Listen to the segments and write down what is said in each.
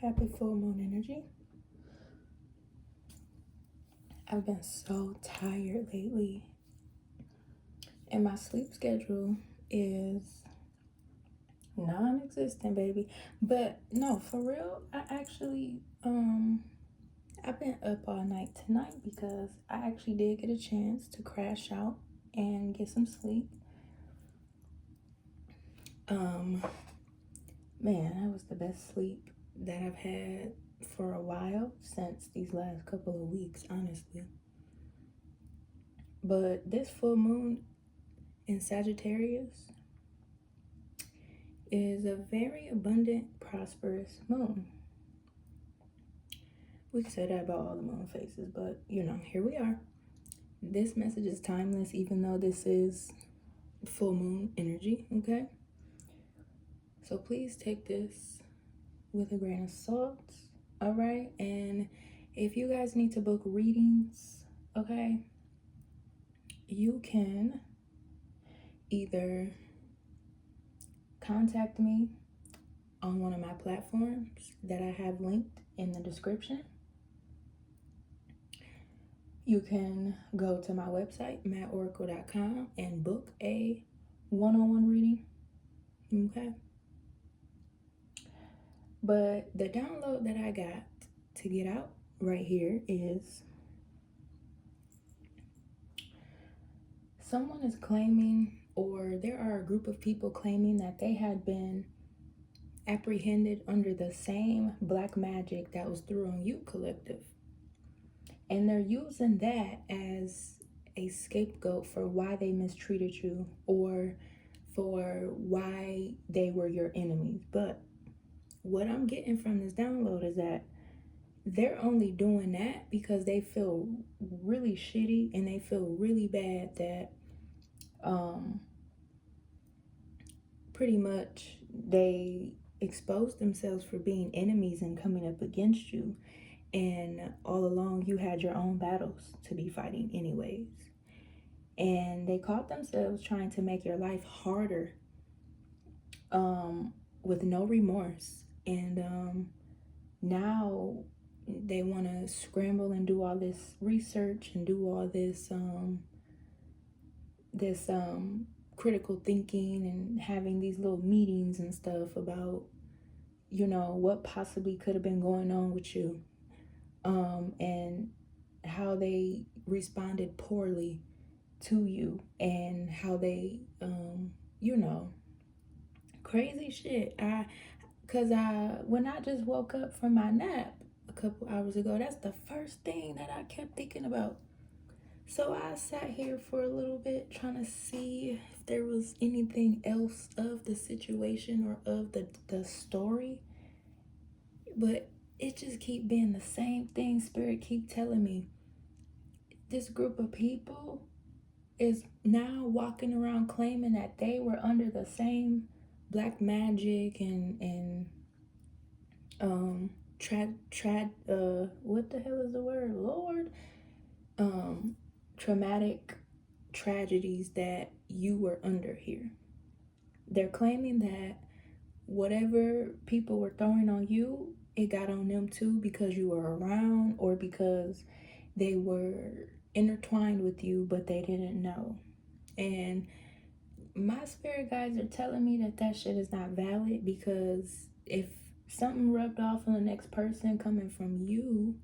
Happy full moon energy. I've been so tired lately, and my sleep schedule is non-existent, baby. But no, for real, I actually I've been up all night tonight because I actually did get a chance to crash out and get some sleep. Man, that was the best sleep that I've had for a while, since these last couple of weeks, honestly. But this full moon in Sagittarius is a very abundant, prosperous moon. We could say that about all the moon phases, but here we are. This message is timeless, even though this is full moon energy, okay? So please take this with a grain of salt, all right? And if you guys need to book readings, okay, you can either contact me on one of my platforms that I have linked in the description. You can go to my website, maadoracle.com, and book a one-on-one reading, okay? But the download that I got to get out right here is someone is claiming, or there are a group of people claiming, that they had been apprehended under the same black magic that was through on you, collective. And they're using that as a scapegoat for why they mistreated you or for why they were your enemies. But what I'm getting from this download is that they're only doing that because they feel really shitty and they feel really bad that pretty much they exposed themselves for being enemies and coming up against you. And all along you had your own battles to be fighting anyways. And they caught themselves trying to make your life harder with no remorse. And now they want to scramble and do all this research and do all this critical thinking and having these little meetings and stuff about what possibly could have been going on with you, and how they responded poorly to you, and how they crazy shit. When I just woke up from my nap a couple hours ago, that's the first thing that I kept thinking about. So I sat here for a little bit trying to see if there was anything else of the situation or of the story. But it just keep being the same thing. Spirit keep telling me this group of people is now walking around claiming that they were under the same black magic and what the hell is the word, Lord? Traumatic tragedies that you were under here. They're claiming that whatever people were throwing on you, it got on them too, because you were around or because they were intertwined with you, but they didn't know. And my spirit guides are telling me that shit is not valid, because if something rubbed off on the next person coming from you,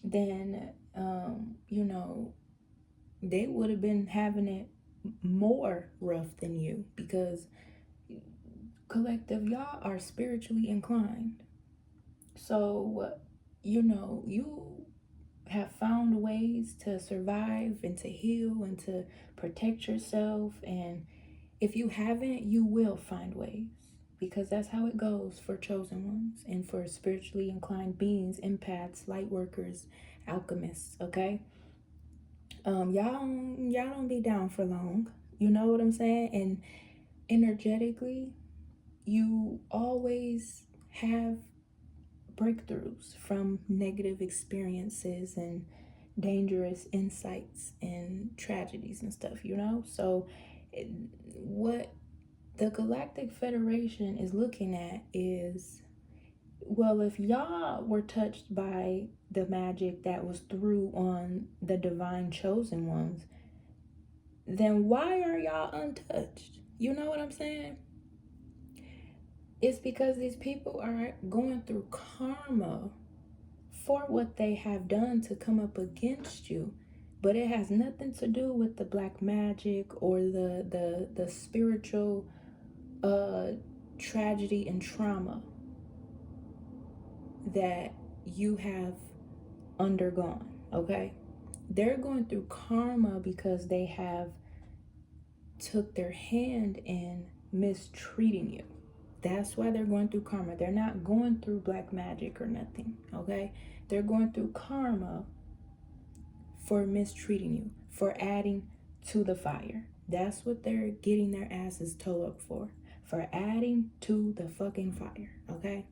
then they would have been having it more rough than you, because collective, y'all are spiritually inclined. So you have found ways to survive and to heal and to protect yourself, and if you haven't, you will find ways, because that's how it goes for chosen ones and for spiritually inclined beings, empaths, light workers, alchemists, okay? Y'all don't be down for long, you know what I'm saying? And energetically, you always have breakthroughs from negative experiences and dangerous insights and tragedies and stuff, so what the Galactic Federation is looking at is Well, if y'all were touched by the magic that was through on the divine chosen ones, then why are y'all untouched? You know what I'm saying? It's because these people are going through karma for what they have done to come up against you. But it has nothing to do with the black magic or the spiritual tragedy and trauma that you have undergone, okay? They're going through karma because they have took their hand in mistreating you. That's why they're going through karma. They're not going through black magic or nothing, okay? They're going through karma for mistreating you, for adding to the fire. That's what they're getting their asses towed up for adding to the fucking fire, okay?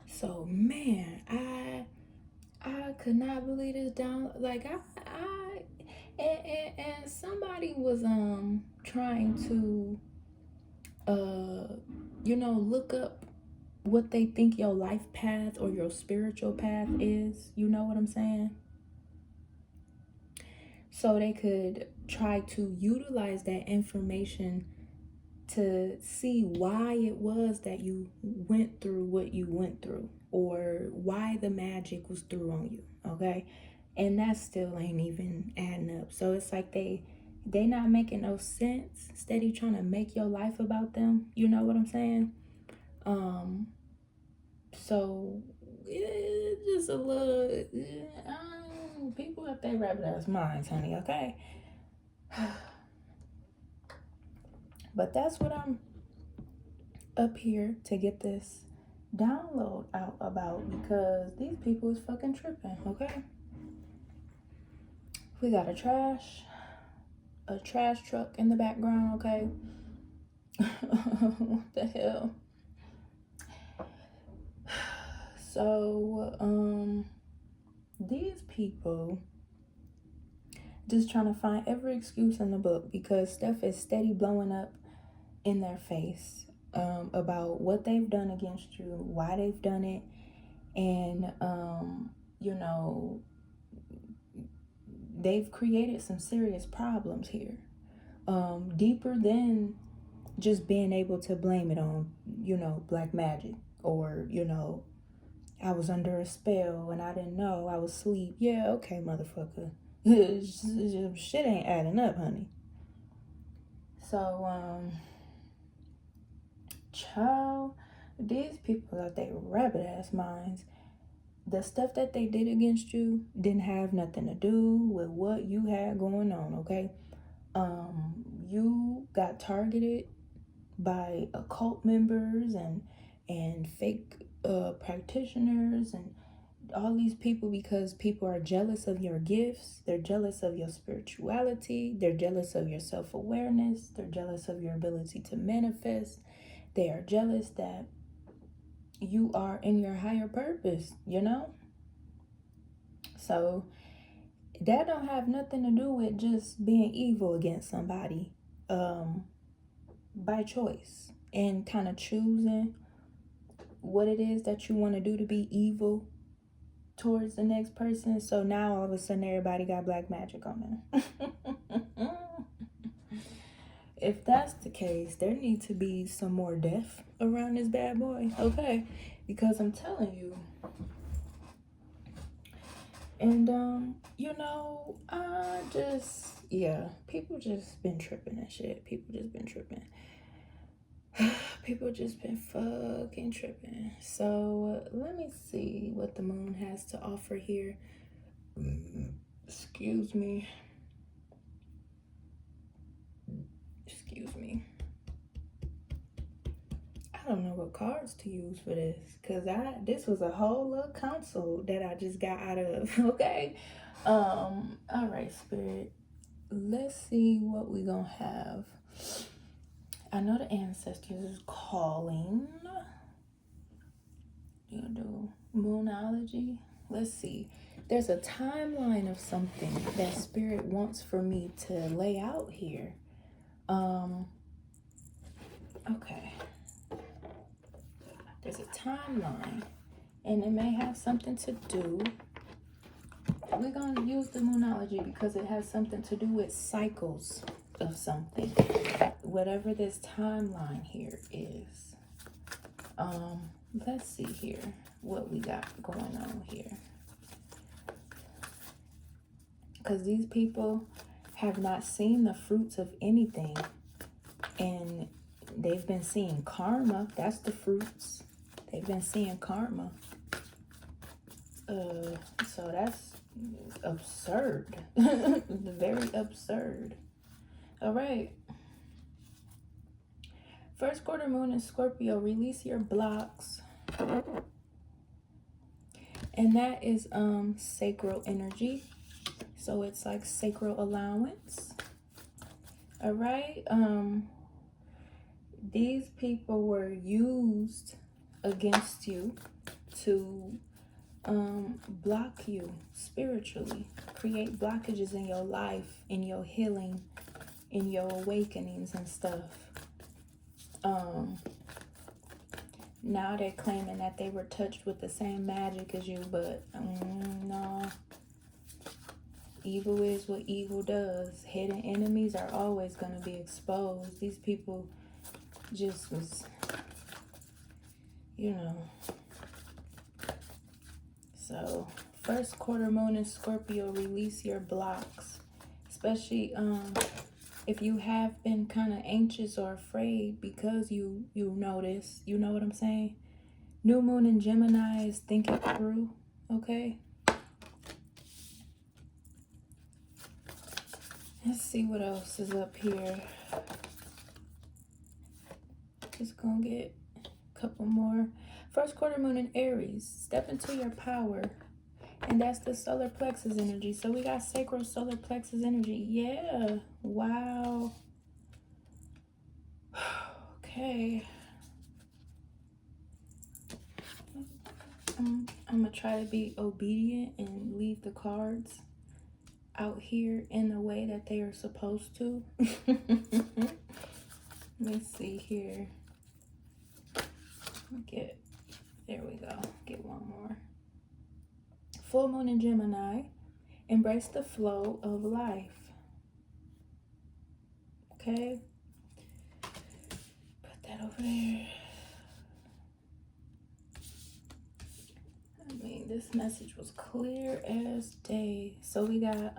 So, man, I could not believe this down. Like, and somebody was trying to look up what they think your life path or your spiritual path is. You know what I'm saying? So they could try to utilize that information to see why it was that you went through what you went through, or why the magic was through on you, okay? And that still ain't even adding up. So it's like they not making no sense, steady trying to make your life about them. You know what I'm saying? So it's just a little people have their rabbit ass minds, honey, okay? But that's what I'm up here to get this download out about, because these people is fucking tripping, okay? We got a trash truck in the background, okay? What the hell? So, these people just trying to find every excuse in the book because stuff is steady blowing up in their face about what they've done against you, why they've done it, and they've created some serious problems here, deeper than just being able to blame it on black magic, or I was under a spell and I didn't know, I was asleep. Yeah, okay, motherfucker. Shit ain't adding up, honey. So child, these people got their rabbit ass minds. The stuff that they did against you didn't have nothing to do with what you had going on, okay? You got targeted by occult members and fake practitioners and all these people, because people are jealous of your gifts. They're jealous of your spirituality. They're jealous of your self-awareness. They're jealous of your ability to manifest. They are jealous that you are in your higher purpose, So that don't have nothing to do with just being evil against somebody by choice, and kind of choosing what it is that you want to do to be evil towards the next person. So now all of a sudden everybody got black magic on them. If that's the case, there needs to be some more death around this bad boy, okay? Because I'm telling you, and people just been tripping and shit. People just been tripping. People just been fucking tripping. So let me see what the moon has to offer here. Excuse me. I don't know what cards to use for this, because this was a whole little console that I just got out of. Okay. All right, Spirit. Let's see what we gonna have. I know the ancestors is calling. You do moonology. Let's see. There's a timeline of something that Spirit wants for me to lay out here. Okay. there's a timeline, and it may have something to do. We're going to use the Moonology because it has something to do with cycles of something. Whatever this timeline here is. Let's see here what we got going on here. Because these people have not seen the fruits of anything. And they've been seeing karma. That's the fruits. They've been seeing karma. So that's absurd. Very absurd. All right. First quarter moon in Scorpio. Release your blocks. And that is sacral energy. So it's like sacral allowance. All right. These people were used against you to block you spiritually, create blockages in your life, in your healing, in your awakenings and stuff. Now they're claiming that they were touched with the same magic as you, but no. Evil is what evil does. Hidden enemies are always going to be exposed. These people just was, you know. So, first quarter moon in Scorpio, release your blocks. Especially if you have been kind of anxious or afraid because you notice, you know what I'm saying? New moon in Gemini is think it through, okay? Let's see what else is up here. Just gonna get a couple more. First quarter moon in Aries. Step into your power. And that's the solar plexus energy. So we got sacral solar plexus energy. Yeah. Wow. Okay. I'm gonna try to be obedient and leave the cards out here in the way that they are supposed to. Let's see here. There we go. Get one more. Full moon in Gemini. Embrace the flow of life. Okay. Put that over there. I mean, this message was clear as day. So we got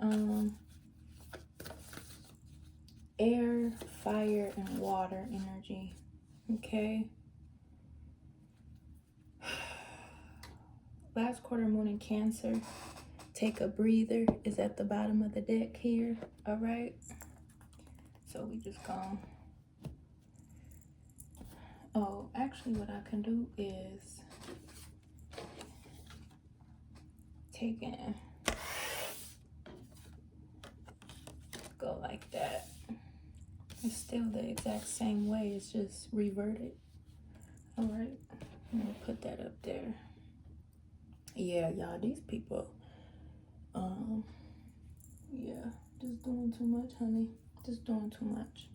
air, fire, and water energy. Okay. Last quarter moon in Cancer. Take a breather is at the bottom of the deck here. All right. So we just go. Oh, actually what I can do is take in. Go like that. It's still the exact same way. It's just reverted. All right. I'm gonna put that up there. Yeah, y'all, these people, yeah, just doing too much, honey. Just doing too much.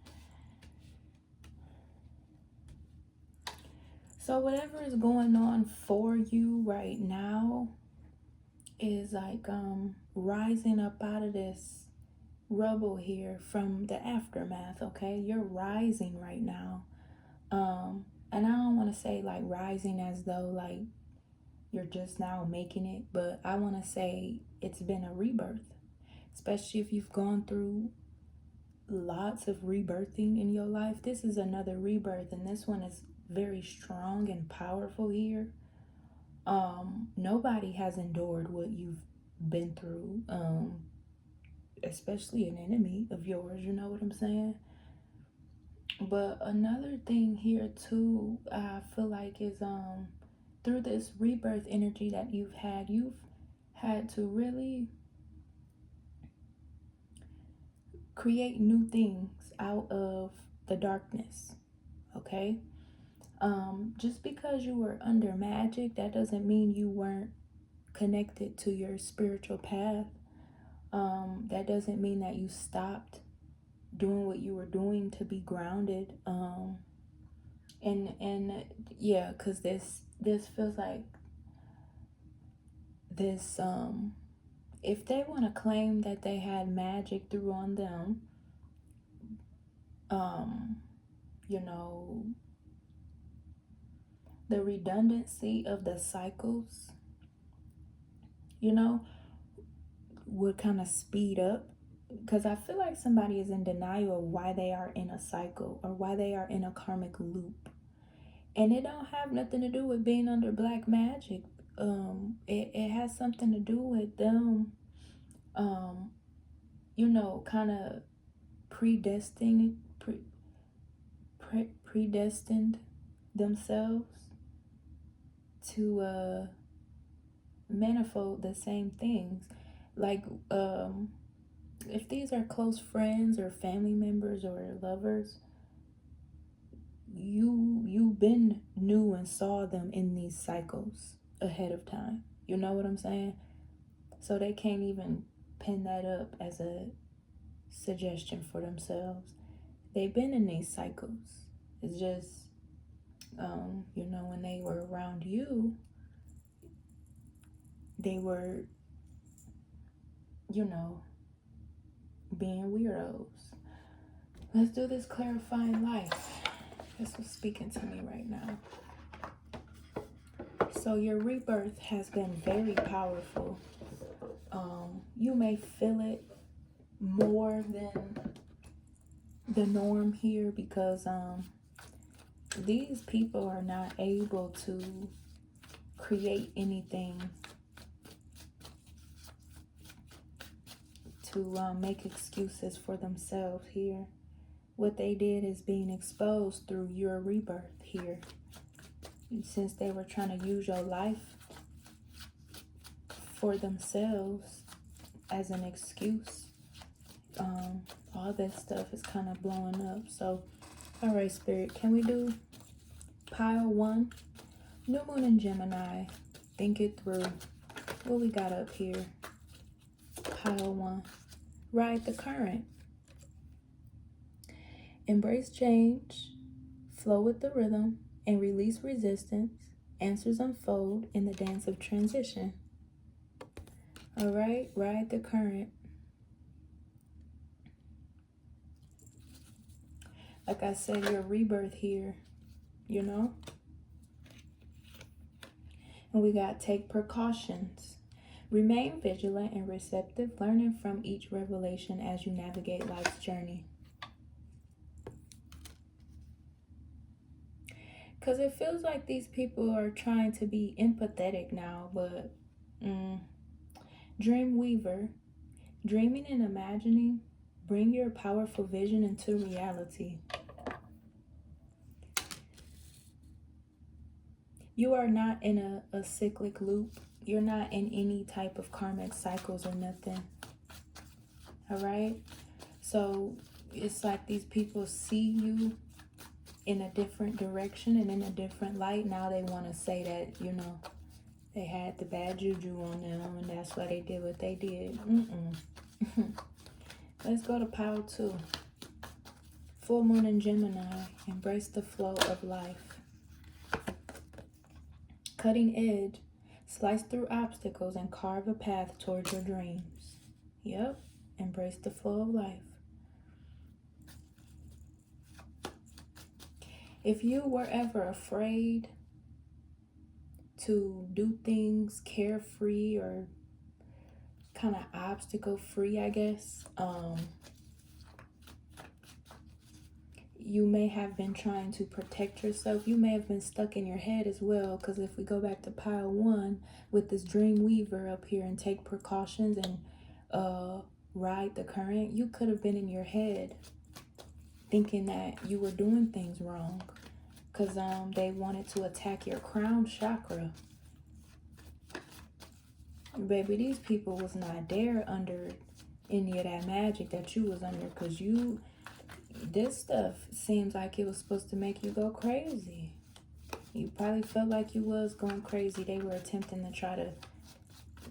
So whatever is going on for you right now is like rising up out of this rubble here from the aftermath, okay? You're rising right now. And I don't want to say like rising as though like you're just now making it, but I want to say it's been a rebirth, especially if you've gone through lots of rebirthing in your life. This is another rebirth, and this one is very strong and powerful here. Nobody has endured what you've been through, especially an enemy of yours, you know what I'm saying? But another thing here too, I feel like is through this rebirth energy that you've had to really create new things out of the darkness, okay? Just because you were under magic, that doesn't mean you weren't connected to your spiritual path. That doesn't mean that you stopped doing what you were doing to be grounded. And yeah, because this this feels like this, if they want to claim that they had magic through on them, you know, the redundancy of the cycles, you know, would kind of speed up. Because I feel like somebody is in denial of why they are in a cycle or why they are in a karmic loop. And it don't have nothing to do with being under black magic. It has something to do with them, you know, kind of predestined themselves to manifold the same things. Like, if these are close friends or family members or lovers, you been knew and saw them in these cycles ahead of time. You know what I'm saying? So they can't even pin that up as a suggestion for themselves. They've been in these cycles. It's just, you know, when they were around you, they were, you know, being weirdos. Let's do this clarifying life. This was speaking to me right now. So your rebirth has been very powerful. You may feel it more than the norm here because these people are not able to create anything to make excuses for themselves here. What they did is being exposed through your rebirth here. Since they were trying to use your life for themselves as an excuse, all that stuff is kind of blowing up. So, all right, Spirit, can we do pile 1? New Moon in Gemini. Think it through. What we got up here? Pile 1. Ride the current. Embrace change. Flow with the rhythm and release resistance. Answers unfold in the dance of transition. All right, ride the current. Like I said, your rebirth here, you know? And we got take precautions. Remain vigilant and receptive, learning from each revelation as you navigate life's journey. Because it feels like these people are trying to be empathetic now, but Dreamweaver, dreaming and imagining, bring your powerful vision into reality. You are not in a cyclic loop. You're not in any type of karmic cycles or nothing. All right? So it's like these people see you in a different direction and in a different light. Now they want to say that, you know, they had the bad juju on them and that's why they did what they did. Let's go to pile 2. Full Moon in Gemini. Embrace the flow of life. Cutting edge. Slice through obstacles and carve a path towards your dreams. Yep. Embrace the flow of life. If you were ever afraid to do things carefree or kind of obstacle free, I guess, you may have been trying to protect yourself. You may have been stuck in your head as well, because if we go back to pile 1 with this Dreamweaver up here and take precautions and ride the current, you could have been in your head thinking that you were doing things wrong because they wanted to attack your crown chakra. Baby, these people was not there under any of that magic that you was under, because this stuff seems like it was supposed to make you go crazy. You probably felt like you was going crazy. They were attempting to try to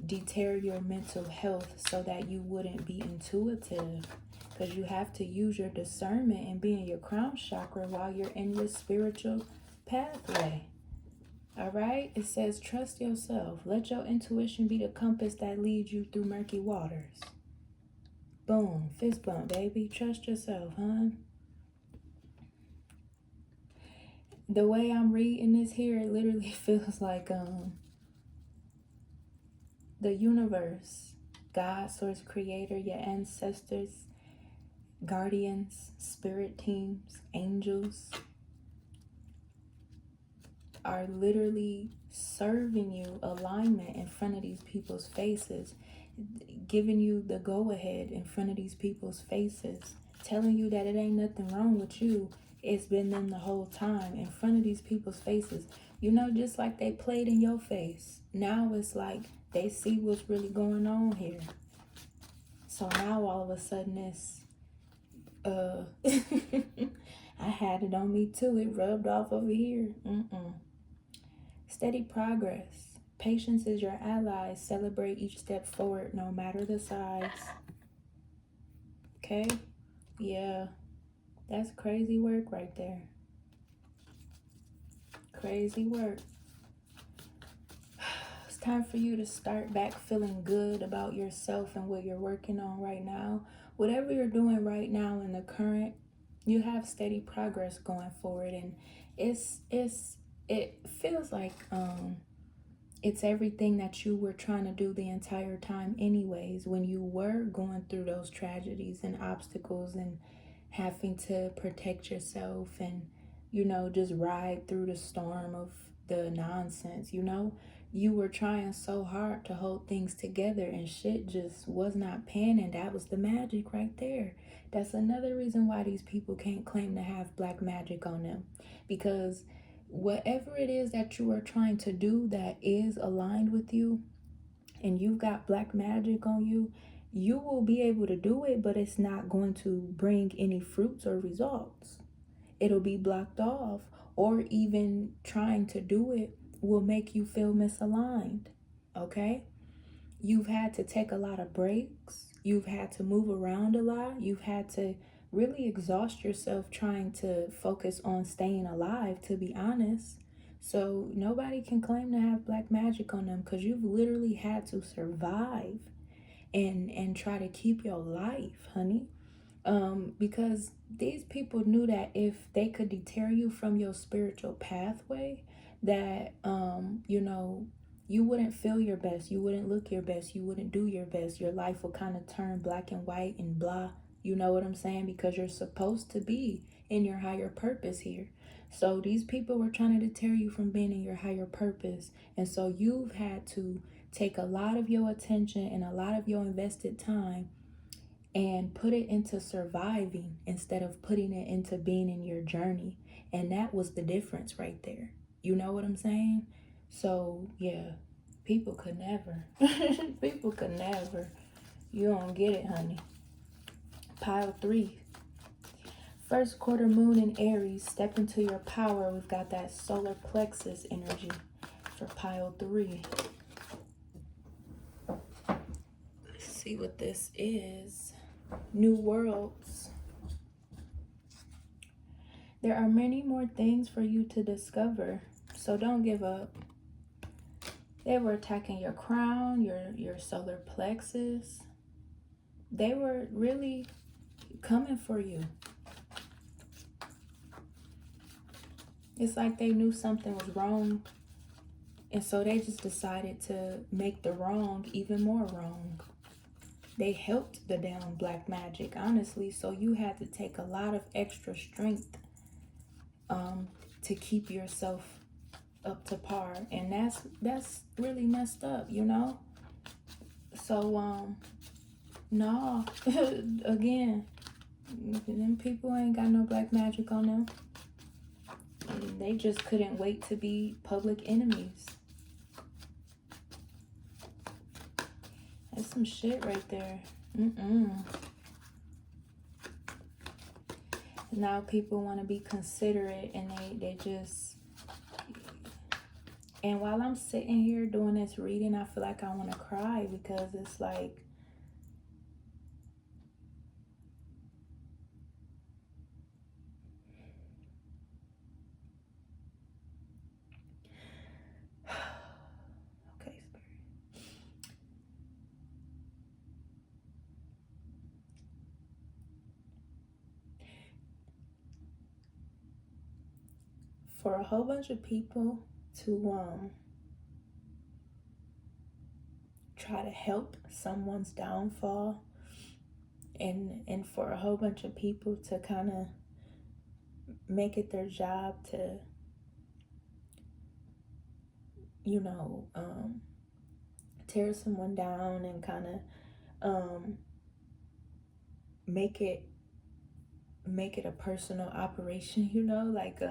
deter your mental health so that you wouldn't be intuitive, because you have to use your discernment and be in your crown chakra while you're in your spiritual pathway. All right, it says trust yourself. Let your intuition be the compass that leads you through murky waters. Boom, fist bump, baby. Trust yourself, hon. The way I'm reading this here, it literally feels like the universe, God, source, creator, your ancestors, guardians, spirit teams, angels are literally serving you alignment in front of these people's faces, giving you the go-ahead in front of these people's faces, telling you that it ain't nothing wrong with you. It's been them the whole time in front of these people's faces. You know, just like they played in your face. Now it's like they see what's really going on here. So now all of a sudden it's I had it on me too. It rubbed off over here. Steady progress. Patience is your ally. Celebrate each step forward, no matter the size. Okay? Yeah. That's crazy work right there. Crazy work. It's time for you to start back feeling good about yourself and what you're working on right now. Whatever you're doing right now in the current, you have steady progress going forward, and it feels like it's everything that you were trying to do the entire time anyways, when you were going through those tragedies and obstacles and having to protect yourself and, you know, just ride through the storm of the nonsense. You know, you were trying so hard to hold things together and shit just was not panning. That was the magic right there. That's another reason why these people can't claim to have black magic on them, because whatever it is that you are trying to do that is aligned with you and you've got black magic on you, you will be able to do it, but it's not going to bring any fruits or results. It'll be blocked off, or even trying to do it will make you feel misaligned. Okay? You've had to take a lot of breaks. You've had to move around a lot. You've had to really exhaust yourself trying to focus on staying alive, to be honest. So nobody can claim to have black magic on them, because you've literally had to survive and try to keep your life, honey. Because these people knew that if they could deter you from your spiritual pathway, that you know, you wouldn't feel your best, you wouldn't look your best, you wouldn't do your best. Your life will kind of turn black and white and blah. You know what I'm saying? Because you're supposed to be in your higher purpose here. So these people were trying to deter you from being in your higher purpose. And so you've had to take a lot of your attention and a lot of your invested time and put it into surviving instead of putting it into being in your journey. And that was the difference right there. You know what I'm saying? So yeah, people could never. People could never. You don't get it, honey. Pile 3. First quarter moon in Aries. Step into your power. We've got that solar plexus energy for pile 3. Let's see what this is. New worlds. There are many more things for you to discover, so don't give up. They were attacking your crown, your solar plexus. They were really coming for you. It's like they knew something was wrong, and so they just decided to make the wrong even more wrong. They helped the damn black magic, honestly, so you had to take a lot of extra strength to keep yourself up to par, and that's really messed up, you know. So no. Again, them people ain't got no black magic on them. They just couldn't wait to be public enemies. That's some shit right there. Now people want to be considerate, and they just... And while I'm sitting here doing this reading, I feel like I want to cry, because it's like, for a whole bunch of people to try to help someone's downfall, and for a whole bunch of people to kind of make it their job to, you know, tear someone down and kind of make it a personal operation, you know, like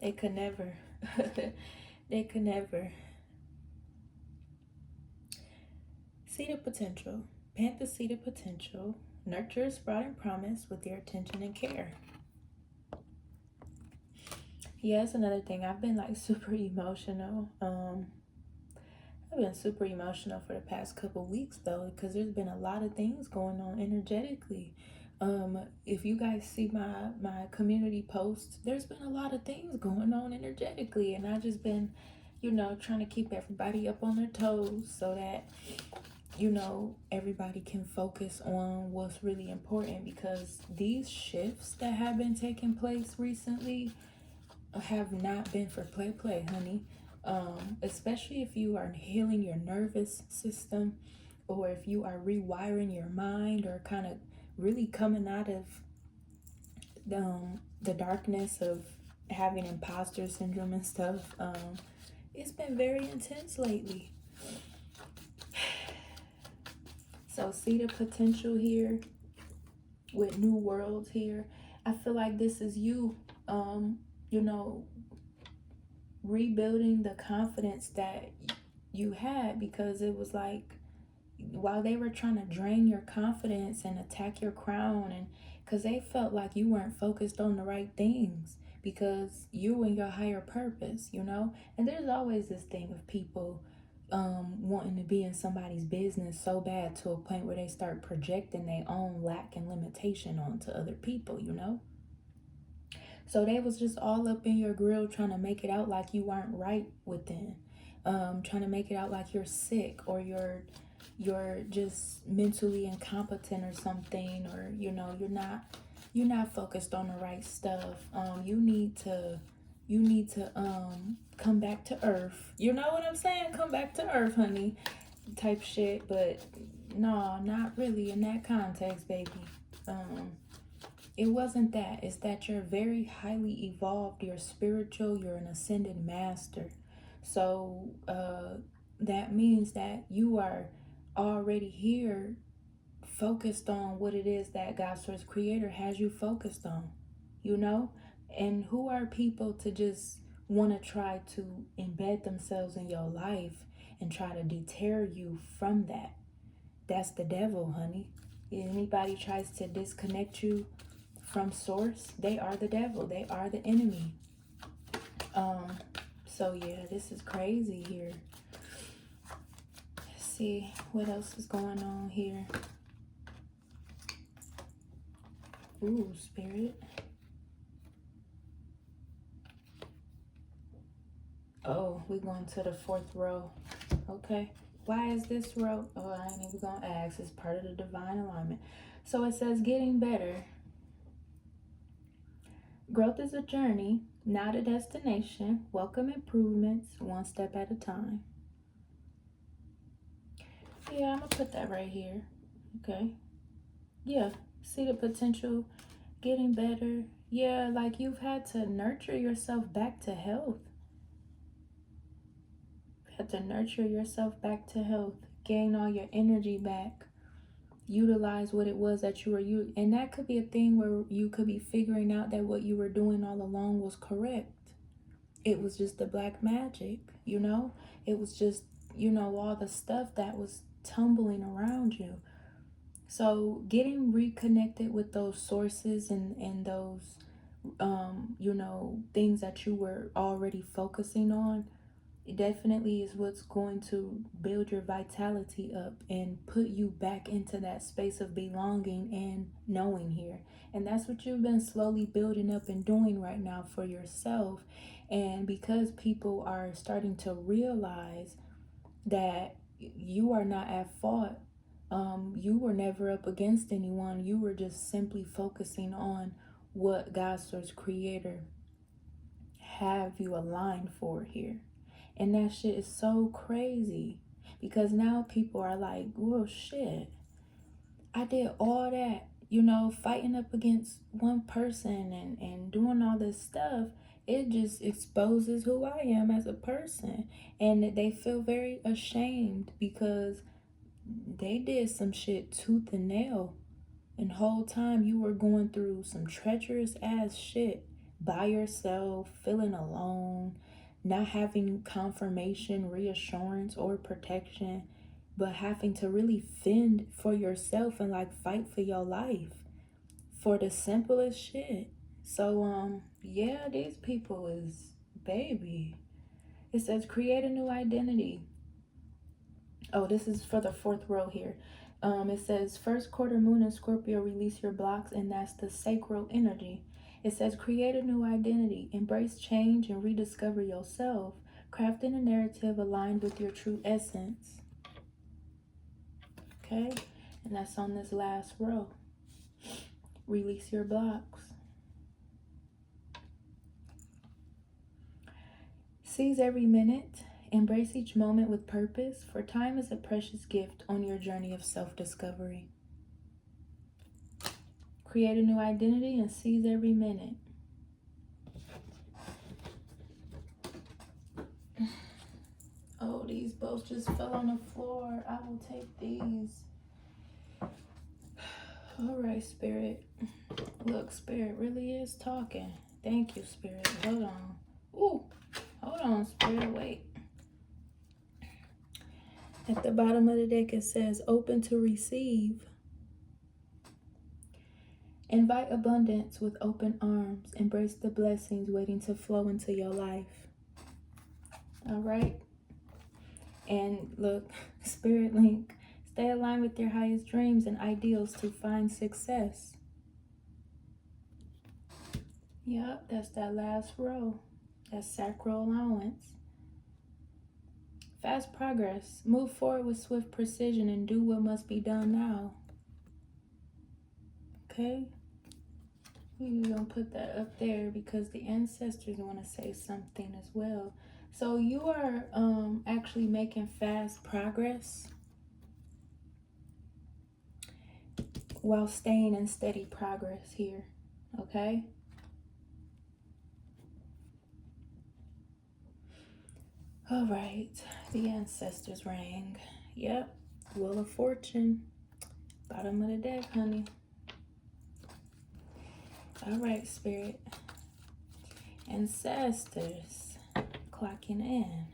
they could never they could never see the potential. Panthers see the potential. Nurture, sprout, and promise with their attention and care. Yeah, that's another thing. I've been like super emotional. I've been super emotional for the past couple weeks though, because there's been a lot of things going on energetically. If you guys see my community posts, there's been a lot of things going on energetically, and I've just been, you know, trying to keep everybody up on their toes so that, you know, everybody can focus on what's really important, because these shifts that have been taking place recently have not been for play, honey. Especially if you are healing your nervous system, or if you are rewiring your mind, or kind of really coming out of the darkness of having imposter syndrome and stuff. It's been very intense lately. So see the potential here with new worlds here. I feel like this is you, you know, rebuilding the confidence that you had, because it was like while they were trying to drain your confidence and attack your crown, and because they felt like you weren't focused on the right things, because you and your higher purpose, you know. And there's always this thing of people wanting to be in somebody's business so bad to a point where they start projecting their own lack and limitation onto other people, you know. So they was just all up in your grill trying to make it out like you weren't right within, trying to make it out like you're sick, or you're just mentally incompetent or something, or, you know, you're not focused on the right stuff. You need to come back to earth. You know what I'm saying? Come back to earth, honey, type shit. But no, not really in that context, baby. It wasn't that. It's that you're very highly evolved. You're spiritual. You're an ascended master. So that means that you are already here, focused on what it is that God Source Creator has you focused on, you know. And who are people to just want to try to embed themselves in your life and try to deter you from that? That's the devil, honey. If anybody tries to disconnect you from source, they are the devil. They are the enemy. So yeah, this is crazy here. Let's see what else is going on here. Ooh, Spirit. Oh, we're going to the fourth row. Okay. Why is this row? Oh, I ain't even gonna ask. It's part of the divine alignment. So it says getting better. Growth is a journey, not a destination. Welcome improvements, one step at a time. Yeah, I'm gonna put that right here. Okay. Yeah, see the potential, getting better. Yeah, like you've had to nurture yourself back to health. You had to nurture yourself back to health, gain all your energy back, utilize what it was that you were using. And that could be a thing where you could be figuring out that what you were doing all along was correct. It was just the black magic, you know. It was just, you know, all the stuff that was tumbling around you. So getting reconnected with those sources and those you know, things that you were already focusing on, it definitely is what's going to build your vitality up and put you back into that space of belonging and knowing here. And that's what you've been slowly building up and doing right now for yourself. And because people are starting to realize that you are not at fault, you were never up against anyone. You were just simply focusing on what God Source Creator have you aligned for here. And that shit is so crazy, because now people are like, well, shit, I did all that, fighting up against one person and doing all this stuff. It just exposes who I am as a person. And they feel very ashamed because they did some shit tooth and nail. And the whole time you were going through some treacherous ass shit by yourself, feeling alone, not having confirmation, reassurance, or protection, but having to really fend for yourself and like fight for your life for the simplest shit. So yeah, these people is, baby. It says create a new identity. Oh, this is for the 4th row here. It says first quarter moon in Scorpio, release your blocks, and that's the sacral energy. It says create a new identity, embrace change, and rediscover yourself, crafting a narrative aligned with your true essence. Okay, and that's on this last row. Release your blocks. Seize every minute. Embrace each moment with purpose, for time is a precious gift on your journey of self-discovery. Create a new identity and seize every minute. Oh, these both just fell on the floor. I will take these. All right, Spirit. Look, Spirit really is talking. Thank you, Spirit. Hold on. Ooh, hold on, Spirit. Wait. At the bottom of the deck, it says, open to receive. Invite abundance with open arms. Embrace the blessings waiting to flow into your life. All right? And look, Spirit Link, stay aligned with your highest dreams and ideals to find success. Yep, that's that last row. That's sacral allowance. Fast progress. Move forward with swift precision and do what must be done now. Okay? We're going to put that up there because the ancestors want to say something as well. So you are actually making fast progress while staying in steady progress here. Okay? All right, the ancestors rang. Yep, Wheel of Fortune. Bottom of the deck, honey. All right, Spirit. Ancestors clocking in.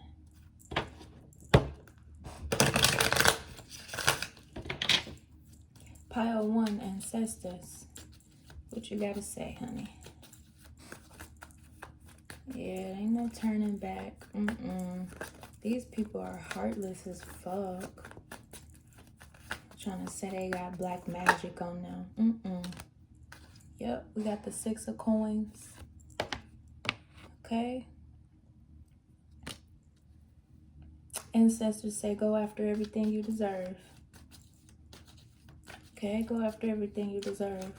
Pile 1, ancestors. What you gotta say, honey? Yeah, ain't no turning back. These people are heartless as fuck. Trying to say they got black magic on them. Yep, we got the 6 of coins. Okay. Ancestors say go after everything you deserve. Okay, go after everything you deserve.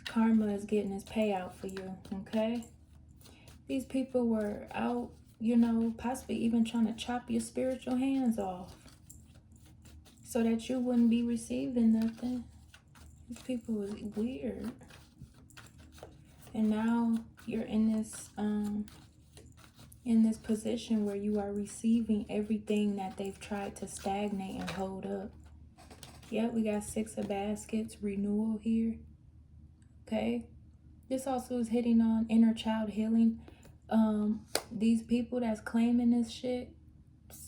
Karma is getting its payout for you, okay? These people were out, possibly even trying to chop your spiritual hands off so that you wouldn't be receiving nothing. These people was weird. And now you're in this position where you are receiving everything that they've tried to stagnate and hold up. Yep, we got 6 of baskets, renewal here. Okay, this also is hitting on inner child healing. These people that's claiming this shit,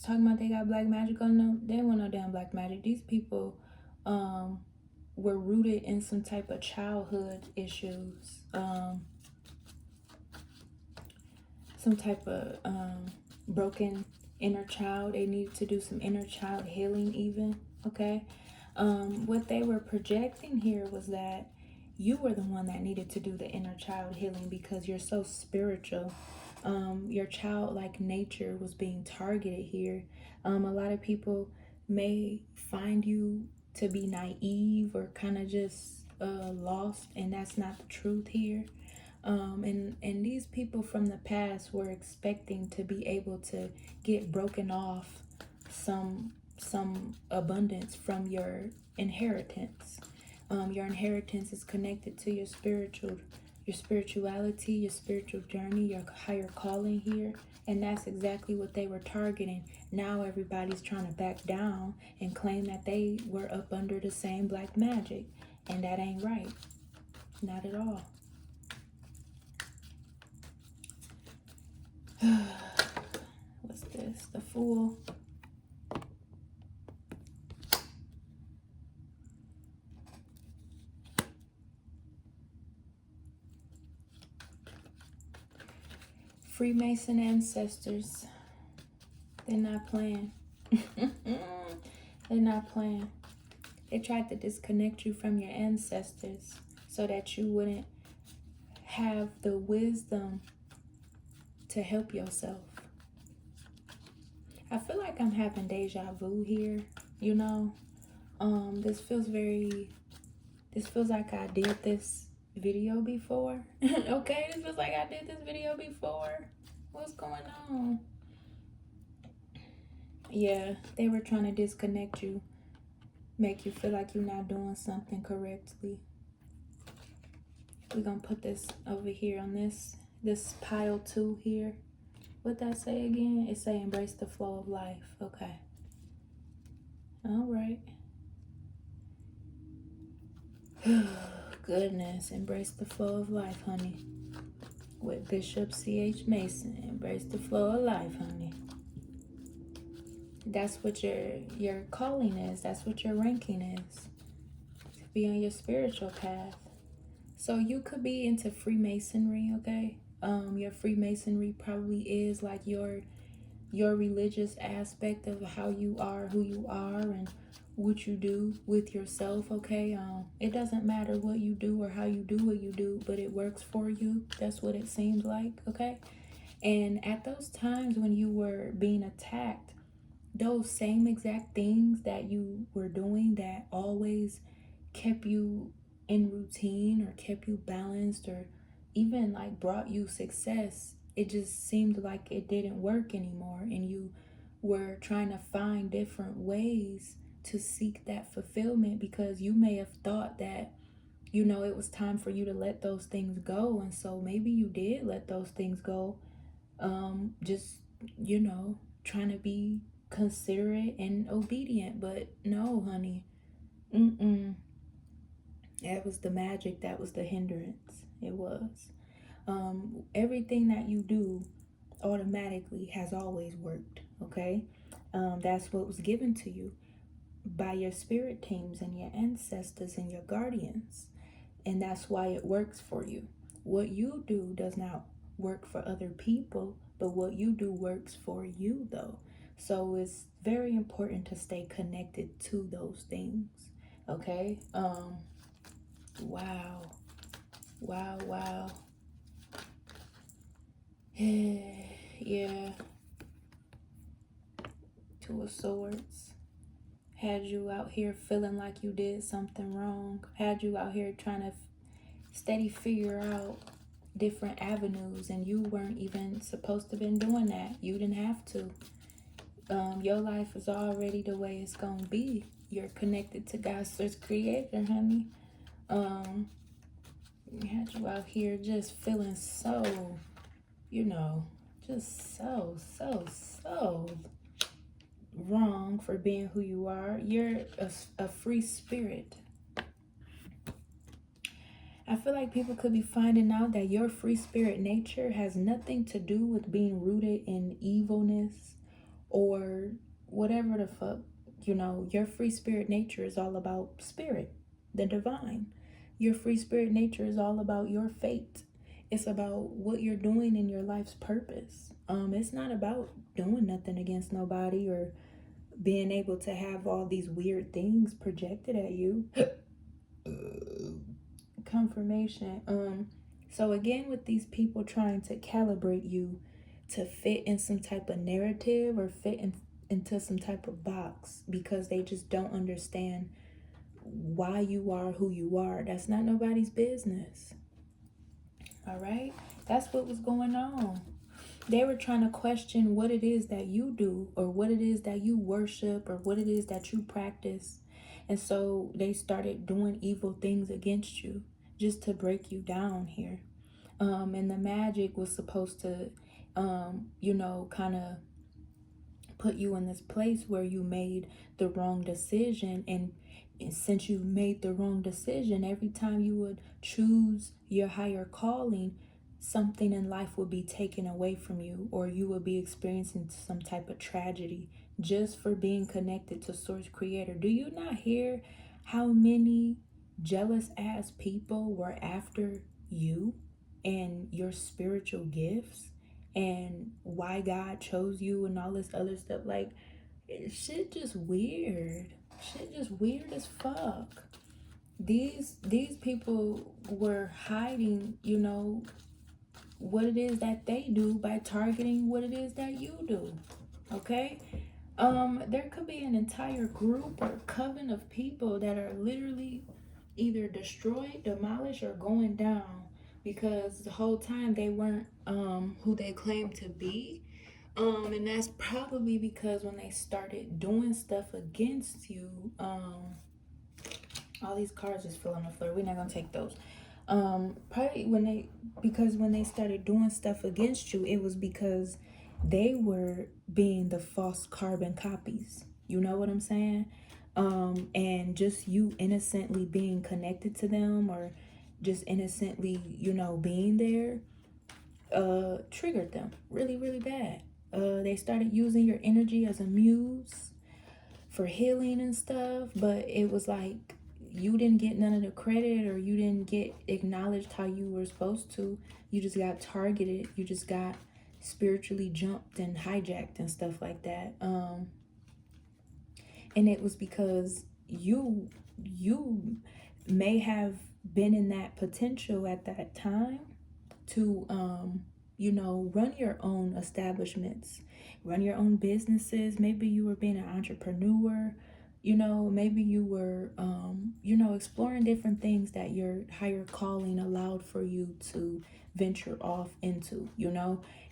talking about they got black magic on them, they want no damn black magic. These people were rooted in some type of childhood issues, some type of broken inner child. They needed to do some inner child healing even. Okay, what they were projecting here was that you were the one that needed to do the inner child healing because you're so spiritual. Your childlike nature was being targeted here. A lot of people may find you to be naive or kind of just lost, and that's not the truth here. And these people from the past were expecting to be able to get broken off some abundance from your inheritance. Your inheritance is connected to your spirituality, your spiritual journey, your higher calling here. And that's exactly what they were targeting. Now everybody's trying to back down and claim that they were up under the same black magic. And that ain't right. Not at all. What's this? The Fool. Freemason ancestors. They're not playing. They're not playing. They tried to disconnect you from your ancestors so that you wouldn't have the wisdom to help yourself. I feel like I'm having deja vu here, you know. This feels like I did this video before. Okay, this feels like I did this video before. What's going on? Yeah, they were trying to disconnect you, make you feel like you're not doing something correctly. We're gonna put this over here on this pile 2 here. What that say again? It say embrace the flow of life. Okay. All right. Goodness, embrace the flow of life, honey. With Bishop C.H. Mason, embrace the flow of life, honey. That's what your calling is. That's what your ranking is. To be on your spiritual path. So you could be into Freemasonry, okay? Your Freemasonry probably is like your religious aspect of how you are, who you are, and what you do with yourself, okay? It doesn't matter what you do or how you do what you do, but it works for you. That's what it seems like, okay? And at those times when you were being attacked, those same exact things that you were doing that always kept you in routine or kept you balanced or even like brought you success, it just seemed like it didn't work anymore, and you were trying to find different ways to seek that fulfillment because you may have thought that, you know, it was time for you to let those things go. And so maybe you did let those things go, just, you know, trying to be considerate and obedient. But no, honey, that was the magic. That was the hindrance. It was. Everything that you do automatically has always worked, okay? That's what was given to you by your spirit teams and your ancestors and your guardians. And that's why it works for you. What you do does not work for other people, but what you do works for you, though. So it's very important to stay connected to those things, okay? Wow. Yeah. 2 of Swords. Had you out here feeling like you did something wrong. Had you out here trying to steady figure out different avenues, and you weren't even supposed to been doing that. You didn't have to. Your life is already the way it's gonna be. You're connected to God's creator, honey. Had you out here just feeling so, you know, just so wrong for being who you are. You're a free spirit. I feel like people could be finding out that your free spirit nature has nothing to do with being rooted in evilness or whatever the fuck. You know, your free spirit nature is all about spirit, the divine. Your free spirit nature is all about your fate. It's about what you're doing in your life's purpose. It's not about doing nothing against nobody or being able to have all these weird things projected at you. Confirmation. So again, with these people trying to calibrate you to fit in some type of narrative or fit into some type of box because they just don't understand why you are who you are. That's not nobody's business. All right? That's what was going on. They were trying to question what it is that you do, or what it is that you worship, or what it is that you practice. And so they started doing evil things against you just to break you down here. And the magic was supposed to, kind of put you in this place where you made the wrong decision. And since you made the wrong decision, every time you would choose your higher calling, something in life would be taken away from you, or you would be experiencing some type of tragedy just for being connected to Source Creator. Do you not hear how many jealous ass people were after you and your spiritual gifts, and why God chose you and all this other stuff? Like, shit just weird. Shit just weird as fuck. These people were hiding, what it is that they do by targeting what it is that you do. Okay? There could be an entire group or coven of people that are literally either destroyed, demolished, or going down because the whole time they weren't who they claimed to be. And that's probably because when they started doing stuff against you, all these cards just fell on the floor. We're not gonna take those. Probably when they started doing stuff against you, it was because they were being the false carbon copies. You know what I'm saying? And just you innocently being connected to them, or just innocently, being there, triggered them really, really bad. They started using your energy as a muse for healing and stuff, but it was like you didn't get none of the credit, or you didn't get acknowledged how you were supposed to. You just got targeted. You just got spiritually jumped and hijacked and stuff like that. And it was because you may have been in that potential at that time to run your own establishments, run your own businesses. Maybe you were being an entrepreneur, maybe you were exploring different things that your higher calling allowed for you to venture off into,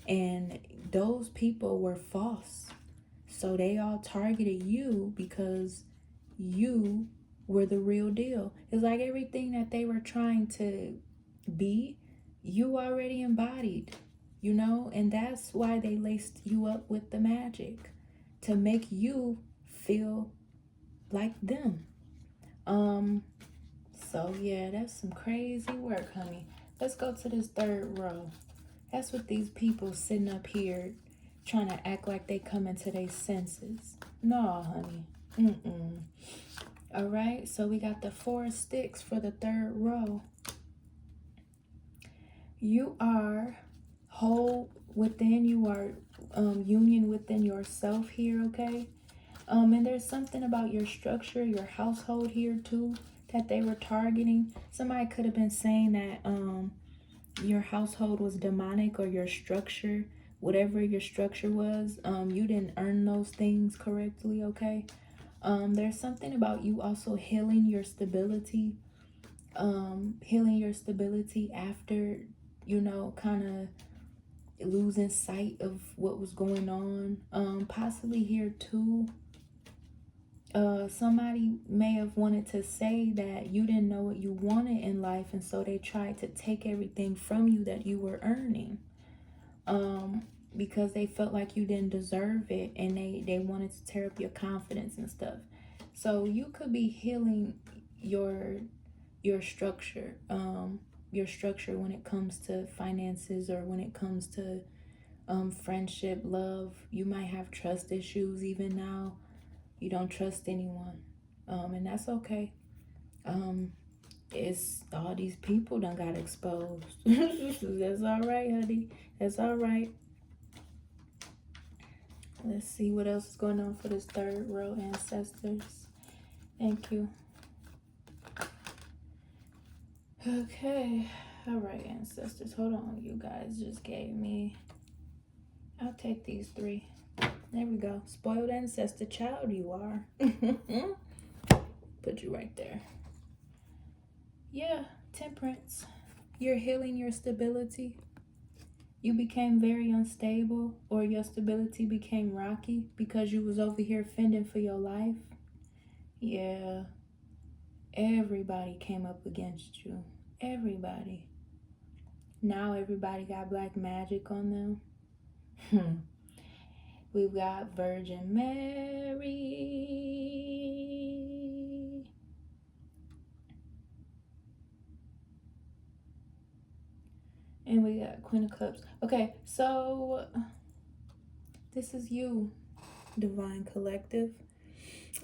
and those people were false. So they all targeted you because you were the real deal. It's like everything that they were trying to be, you already embodied, and that's why they laced you up with the magic, to make you feel like them. So yeah, that's some crazy work, honey. Let's go to this third row. That's what these people sitting up here trying to act like they come into their senses. No, honey. All right, so we got the 4 sticks for the third row. You are whole within. You are union within yourself here, okay? And there's something about your structure, your household here too, that they were targeting. Somebody could have been saying that your household was demonic, or your structure, whatever your structure was, you didn't earn those things correctly, okay? There's something about you also healing your stability, after, kind of losing sight of what was going on. Possibly here too, somebody may have wanted to say that you didn't know what you wanted in life, and so they tried to take everything from you that you were earning, because they felt like you didn't deserve it, and they wanted to tear up your confidence and stuff. So you could be healing your structure, when it comes to finances, or when it comes to friendship, love. You might have trust issues even now. You don't trust anyone, and that's okay. It's all these people done got exposed. That's all right, honey. That's all right. Let's see what else is going on for this third row, ancestors. Thank you. Okay. All right, ancestors. Hold on. You guys just gave me... I'll take these 3. There we go. Spoiled ancestor child you are. Put you right there. Yeah, Temperance. You're healing your stability. You became very unstable, or your stability became rocky because you was over here fending for your life. Yeah. Everybody came up against you. Everybody. Now everybody got black magic on them. We've got Virgin Mary. And we got Queen of Cups. Okay, so this is you, Divine Collective,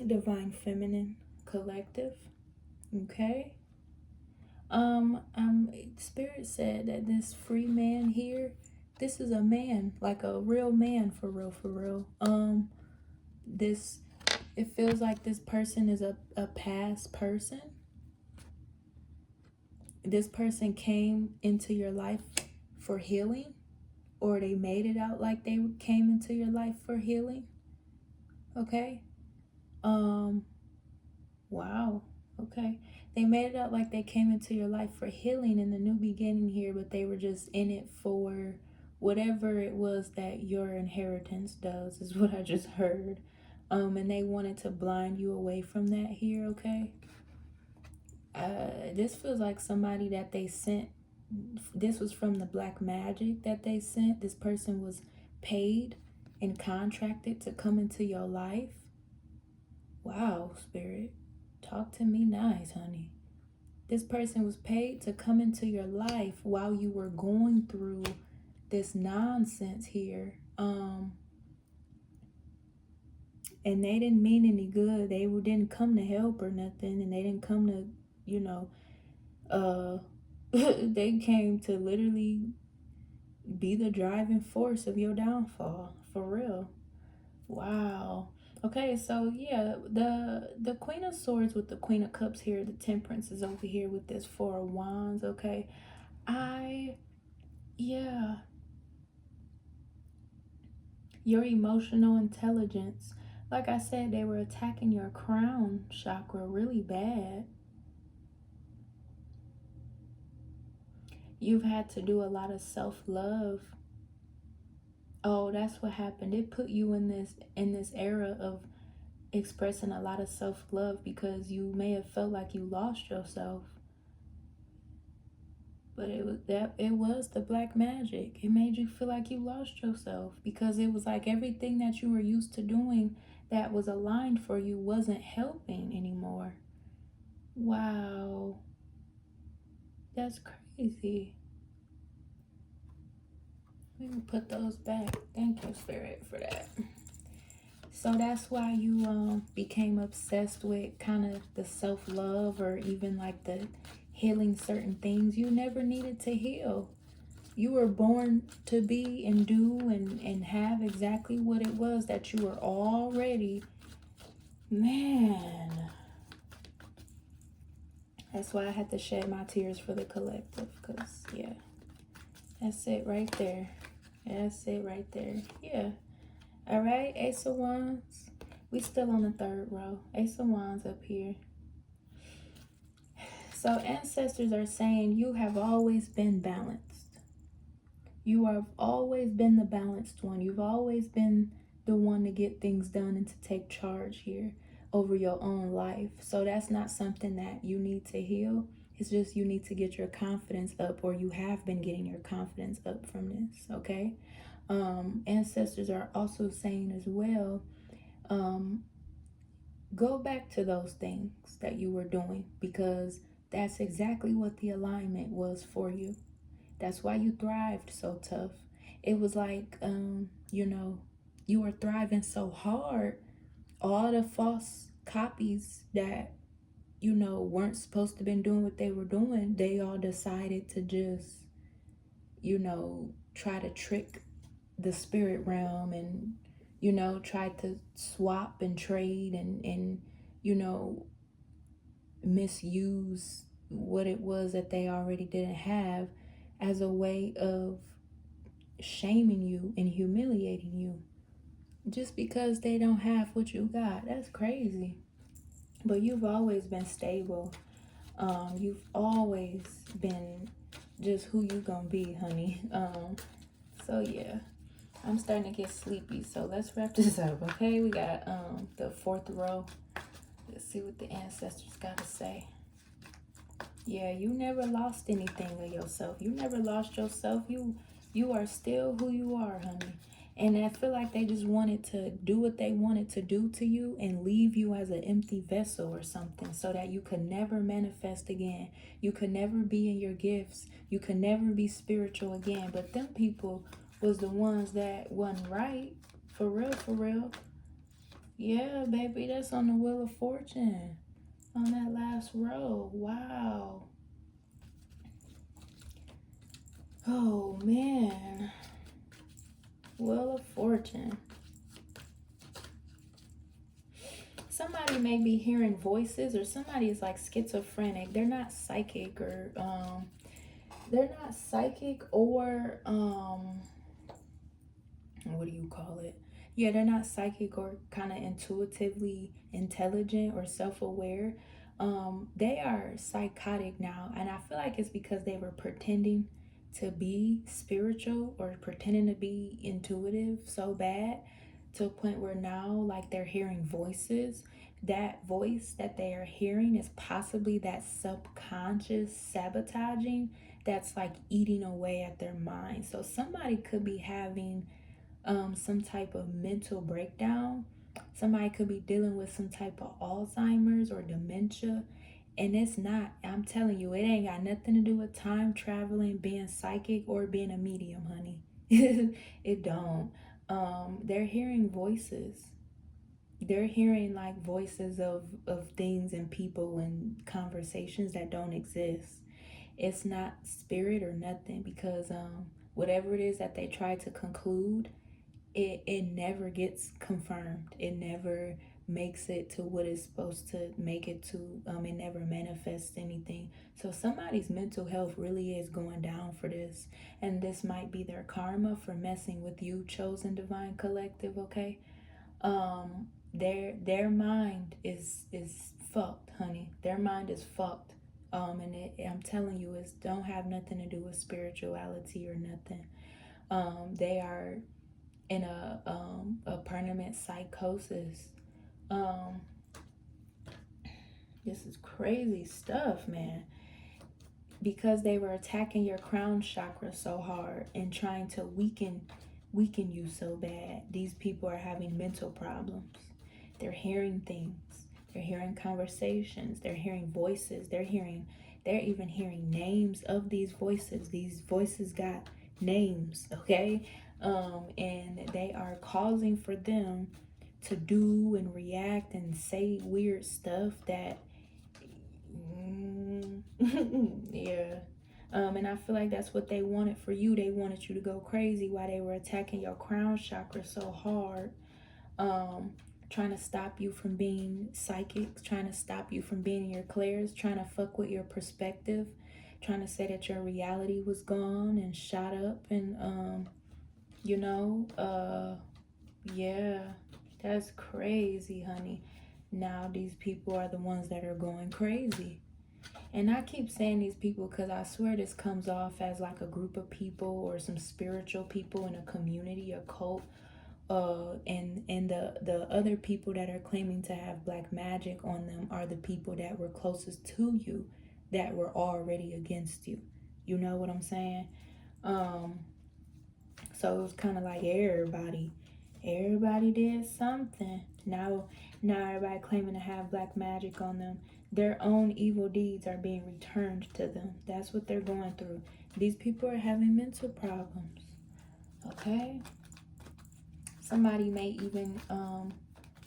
Divine Feminine Collective. Okay. Spirit said that this free man here, this is a man, like a real man, for real, for real. It feels like this person is a past person. This person came into your life for healing, or they made it out like they came into your life for healing. Okay. Wow. Okay. They made it out like they came into your life for healing in the new beginning here, but they were just in it for whatever it was that your inheritance does, is what I just heard. And they wanted to blind you away from that here, okay? This feels like somebody that they sent. This was from the black magic that they sent. This person was paid and contracted to come into your life. Wow, Spirit. Talk to me nice, honey. This person was paid to come into your life while you were going through this nonsense here. And they didn't mean any good. They didn't come to help or nothing. And they didn't come to, they came to literally be the driving force of your downfall. For real. Wow. Okay, so yeah, the Queen of Swords with the Queen of Cups here, the Temperance is over here with this Four of Wands, okay? Your emotional intelligence, like I said, they were attacking your crown chakra really bad. You've had to do a lot of self-love. Oh, that's what happened. It put you in this era of expressing a lot of self-love because you may have felt like you lost yourself. But it was the black magic. It made you feel like you lost yourself because it was like everything that you were used to doing that was aligned for you wasn't helping anymore. Wow. That's crazy. Let me put those back. Thank you, Spirit, for that. So that's why you became obsessed with kind of the self-love, or even like the healing certain things you never needed to heal. You were born to be and do and have exactly what it was that you were already. Man. That's why I had to shed my tears for the collective, because, yeah. That's it right there. That's it right there. Yeah. All right, Ace of Wands. We still on the third row. Ace of Wands up here. So ancestors are saying you have always been balanced. You have always been the balanced one. You've always been the one to get things done and to take charge here over your own life. So that's not something that you need to heal. It's just you need to get your confidence up, or you have been getting your confidence up from this, okay? Ancestors are also saying as well, go back to those things that you were doing, because that's exactly what the alignment was for you. That's why you thrived so tough. It was like, you were thriving so hard. All the false copies that, weren't supposed to have been doing what they were doing, they all decided to just, try to trick the spirit realm and, try to swap and trade and misuse what it was that they already didn't have as a way of shaming you and humiliating you just because they don't have what you got. That's crazy. But you've always been stable. You've always been just who you gonna be, honey. So yeah, I'm starting to get sleepy. So let's wrap this up, okay? We got the fourth row. Let's see what the ancestors gotta say. Yeah, you never lost anything of yourself. You never lost yourself. You are still who you are, honey. And I feel like they just wanted to do what they wanted to do to you and leave you as an empty vessel or something so that you could never manifest again. You could never be in your gifts. You could never be spiritual again. But them people was the ones that wasn't right. For real, for real. Yeah, baby, that's on the Wheel of Fortune. On that last row. Wow. Oh, man. Wheel of Fortune. Somebody may be hearing voices, or somebody is like schizophrenic. They're not psychic, or what do you call it? Yeah, they're not psychic or kind of intuitively intelligent or self-aware. They are psychotic now, and I feel like it's because they were pretending to be spiritual or pretending to be intuitive so bad, to a point where now, like, they're hearing voices. That voice that they are hearing is possibly that subconscious sabotaging that's like eating away at their mind. So somebody could be having some type of mental breakdown. Somebody could be dealing with some type of Alzheimer's or dementia. And it's not, I'm telling you, it ain't got nothing to do with time traveling, being psychic, or being a medium, honey. It don't. They're hearing voices. They're hearing like voices of things and people and conversations that don't exist. It's not spirit or nothing, because whatever it is that they try to conclude, it never gets confirmed. It never makes it to what it's supposed to make it to. It never manifests anything. So somebody's mental health really is going down for this, and this might be their karma for messing with you, chosen divine collective. Okay. Their mind is fucked, honey. Their mind is fucked. And I'm telling you, it don't have nothing to do with spirituality or nothing. They are in a permanent psychosis. This is crazy stuff, man. Because they were attacking your crown chakra so hard and trying to weaken you so bad. These people are having mental problems. They're hearing things. They're hearing conversations. They're hearing voices. They're even hearing names of these voices. These voices got names, okay? And they are causing for them to do and react and say weird stuff that, yeah. And I feel like that's what they wanted for you. They wanted you to go crazy while they were attacking your crown chakra so hard. Trying to stop you from being psychic, trying to stop you from being in your clairs, trying to fuck with your perspective, trying to say that your reality was gone and shot up. And, yeah, that's crazy, honey. Now these people are the ones that are going crazy. And I keep saying these people because I swear this comes off as like a group of people or some spiritual people in a community, a cult. And the other people that are claiming to have black magic on them are the people that were closest to you, that were already against you. You know what I'm saying? So it was kind of like everybody did something. Now everybody claiming to have black magic on them. Their own evil deeds are being returned to them. That's what they're going through. These people are having mental problems. Okay? Somebody may even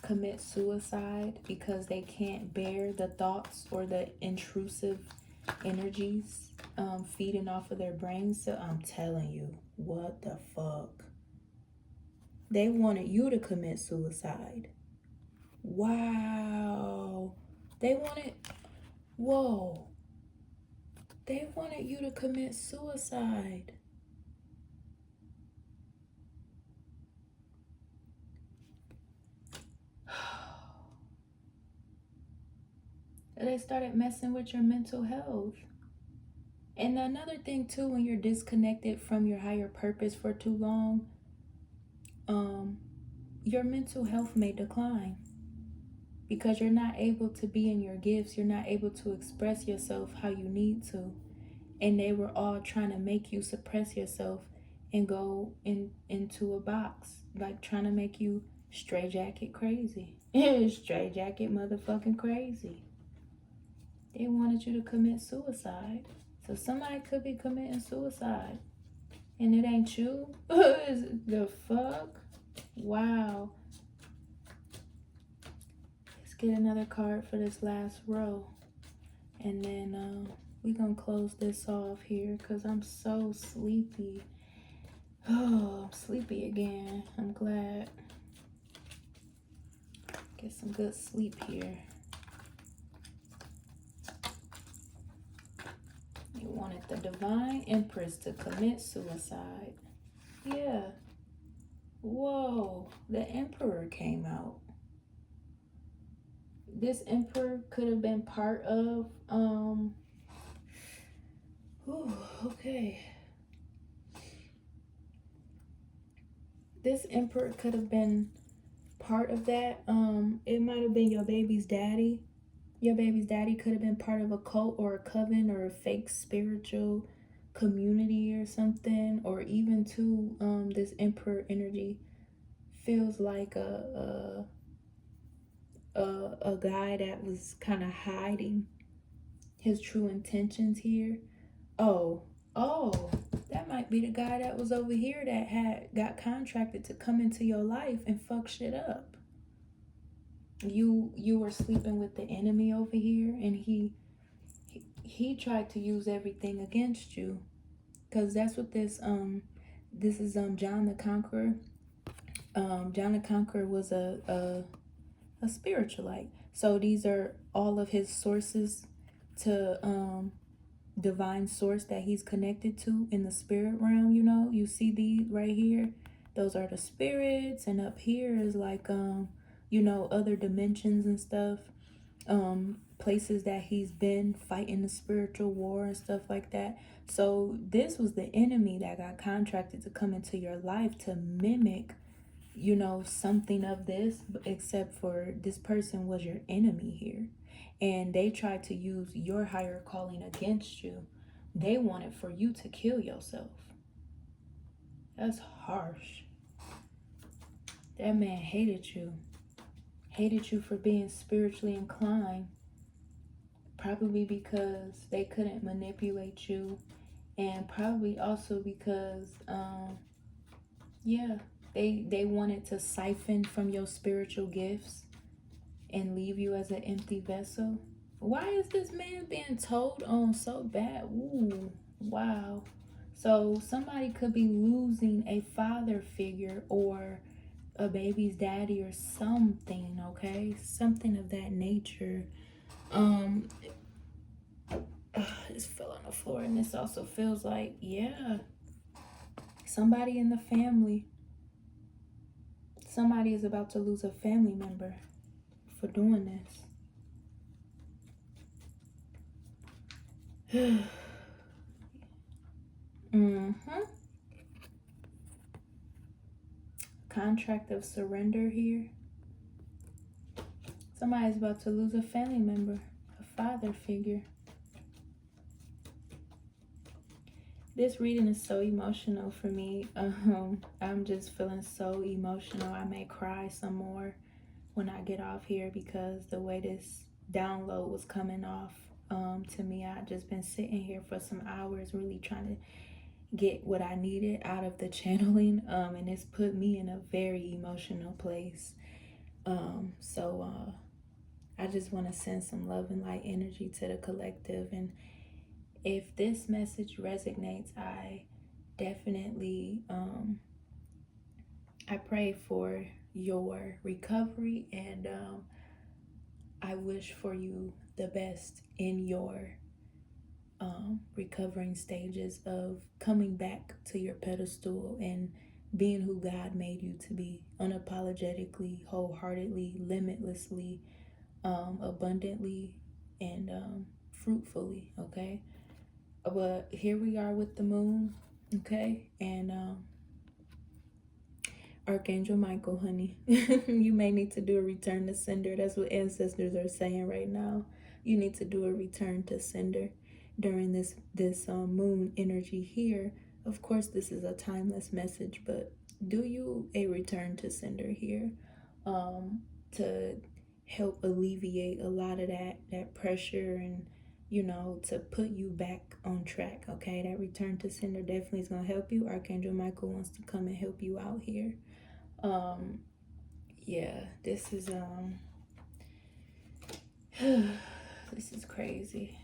commit suicide because they can't bear the thoughts or the intrusive energies feeding off of their brains. So I'm telling you, what the fuck? They wanted you to commit suicide. Wow. They wanted you to commit suicide. They started messing with your mental health. And another thing too, when you're disconnected from your higher purpose for too long, your mental health may decline because you're not able to be in your gifts. You're not able to express yourself how you need to. And they were all trying to make you suppress yourself and go into a box, like trying to make you straitjacket crazy. Straitjacket motherfucking crazy. They wanted you to commit suicide. So somebody could be committing suicide. And it ain't you? The fuck? Wow. Let's get another card for this last row. And then we're going to close this off here because I'm so sleepy. Oh, I'm sleepy again. I'm glad. Get some good sleep here. You wanted the Divine Empress to commit suicide. Yeah. Whoa. The Emperor came out. This Emperor could have been part of, okay. This Emperor could have been part of that. It might have been your baby's daddy. Your baby's daddy could have been part of a cult or a coven or a fake spiritual community or something. Or even too, this Emperor energy feels like a guy that was kind of hiding his true intentions here. Oh, that might be the guy that was over here that got contracted to come into your life and fuck shit up. You were sleeping with the enemy over here, and he tried to use everything against you, because that's what this is John the Conqueror. John the Conqueror was a spiritualite. So these are all of his sources to divine source that he's connected to in the spirit realm. You know, you see these right here, those are the spirits, and up here is like you know, other dimensions and stuff, places that he's been fighting the spiritual war and stuff like that. So this was the enemy that got contracted to come into your life to mimic, you know, something of this, except for this person was your enemy here. And they tried to use your higher calling against you. They wanted for you to kill yourself. That's harsh. That man hated you. Hated you for being spiritually inclined. Probably because they couldn't manipulate you. And probably also because, yeah, they wanted to siphon from your spiritual gifts and leave you as an empty vessel. Why is this man being told on so bad? Ooh, wow. So somebody could be losing a father figure or a baby's daddy or something, okay? Something of that nature. This fell on the floor, and this also feels like, yeah, somebody in the family. Somebody is about to lose a family member for doing this. Contract of surrender here. Somebody's about to lose a family member, a father figure. This reading is so emotional for me. I'm just feeling so emotional. I may cry some more when I get off here because the way this download was coming off to me, I've just been sitting here for some hours really trying to get what I needed out of the channeling, and it's put me in a very emotional place. So I just want to send some love and light energy to the collective, and if this message resonates, I definitely I pray for your recovery, and I wish for you the best in your recovering stages of coming back to your pedestal and being who God made you to be, unapologetically, wholeheartedly, limitlessly, abundantly, and fruitfully, okay? But here we are with the moon, okay? And Archangel Michael, honey, you may need to do a return to sender. That's what ancestors are saying right now. You need to do a return to sender during this moon energy here. Of course, this is a timeless message, but do you a return to sender here to help alleviate a lot of that pressure, and you know, to put you back on track, okay? That return to sender definitely is going to help you. Archangel Michael wants to come and help you out here. Yeah, this is this is crazy.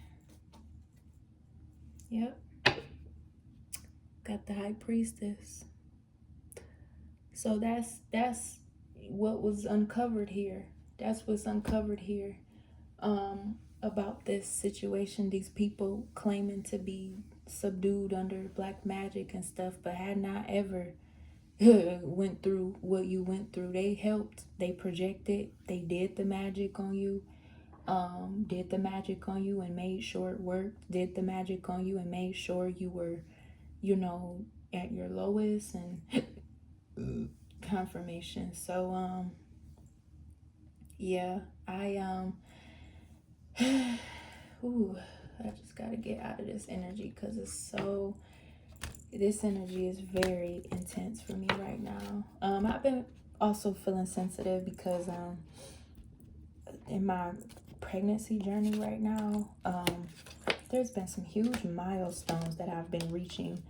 Yep. Got the High Priestess. So that's what was uncovered here. That's what's uncovered here. About this situation, these people claiming to be subdued under black magic and stuff, but had not ever went through what you went through. They helped, they projected, they did the magic on you, did the magic on you and made sure it worked, did the magic on you and made sure you were, you know, at your lowest, and confirmation. So yeah, ooh, I just gotta get out of this energy because this energy is very intense for me right now. I've been also feeling sensitive because in my pregnancy journey right now, there's been some huge milestones that I've been reaching,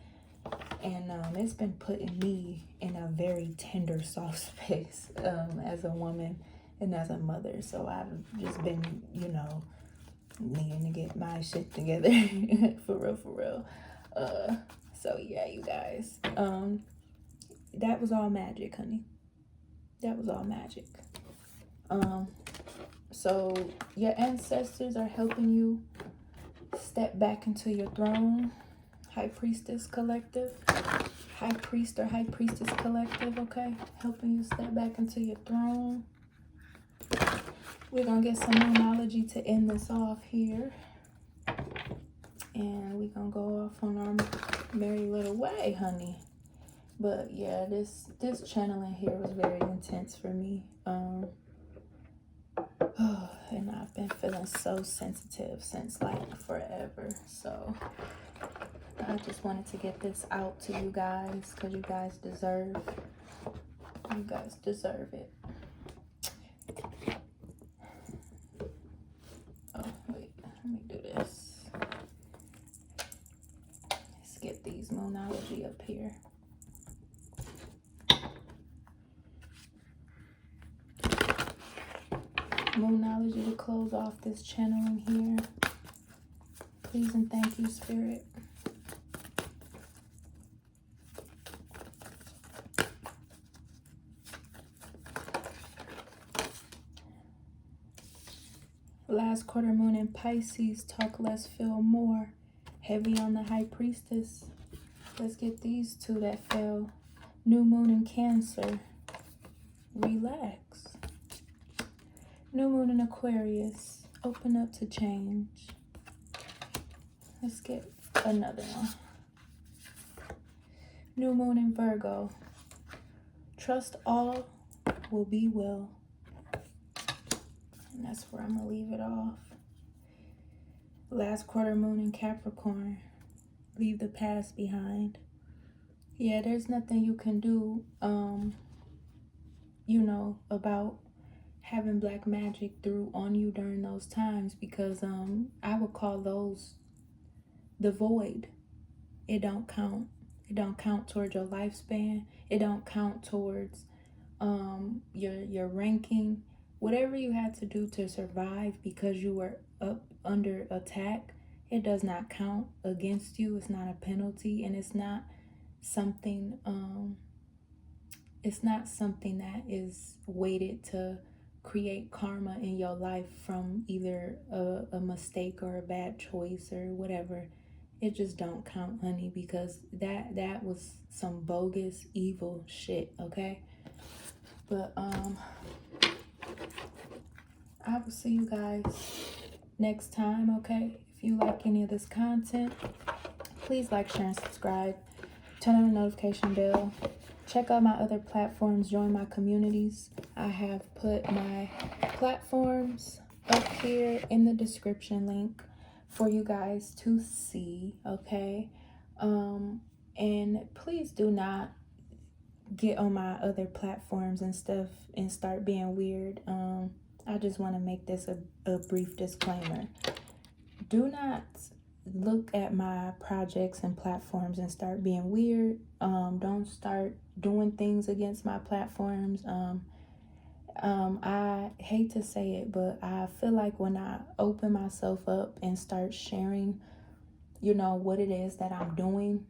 and it's been putting me in a very tender, soft space as a woman and as a mother. So I've just been, you know, needing to get my shit together for real. So yeah, you guys, that was all magic, honey. That was all magic. So your ancestors are helping you step back into your throne. High Priestess Collective, High Priest or High Priestess Collective, okay? Helping you step back into your throne. We're gonna get some numerology to end this off here. And we're gonna go off on our merry little way, honey. But yeah, this channeling here was very intense for me. And I've been feeling so sensitive since like forever. So I just wanted to get this out to you guys because you guys deserve it. Oh, wait, let me do this. Let's get these moonology up here. Moonology to close off this channeling here. Please and thank you, Spirit. Last quarter moon in Pisces, talk less, feel more. Heavy on the High Priestess. Let's get these two that fell. New moon in Cancer, relax. New moon in Aquarius, open up to change. Let's get another one. New moon in Virgo, trust all will be well. And that's where I'm gonna leave it off. Last quarter moon in Capricorn, leave the past behind. Yeah, there's nothing you can do, you know, about having black magic through on you during those times, because I would call those the void. It don't count. It don't count towards your lifespan. It don't count towards your ranking. Whatever you had to do to survive because you were up under attack, it does not count against you. It's not a penalty, and it's not something that is weighted to create karma in your life from either a mistake or a bad choice or whatever. It just don't count, honey, because that was some bogus evil shit, okay? But I will see you guys next time, okay? If you like any of this content, please like, share, and subscribe. Turn on the notification bell. Check out my other platforms. Join my communities. I have put my platforms up here in the description link for you guys to see, okay? And please do not get on my other platforms and stuff and start being weird. I just want to make this a brief disclaimer. Do not look at my projects and platforms and start being weird. Don't start doing things against my platforms. I hate to say it, but I feel like when I open myself up and start sharing, what it is that I'm doing,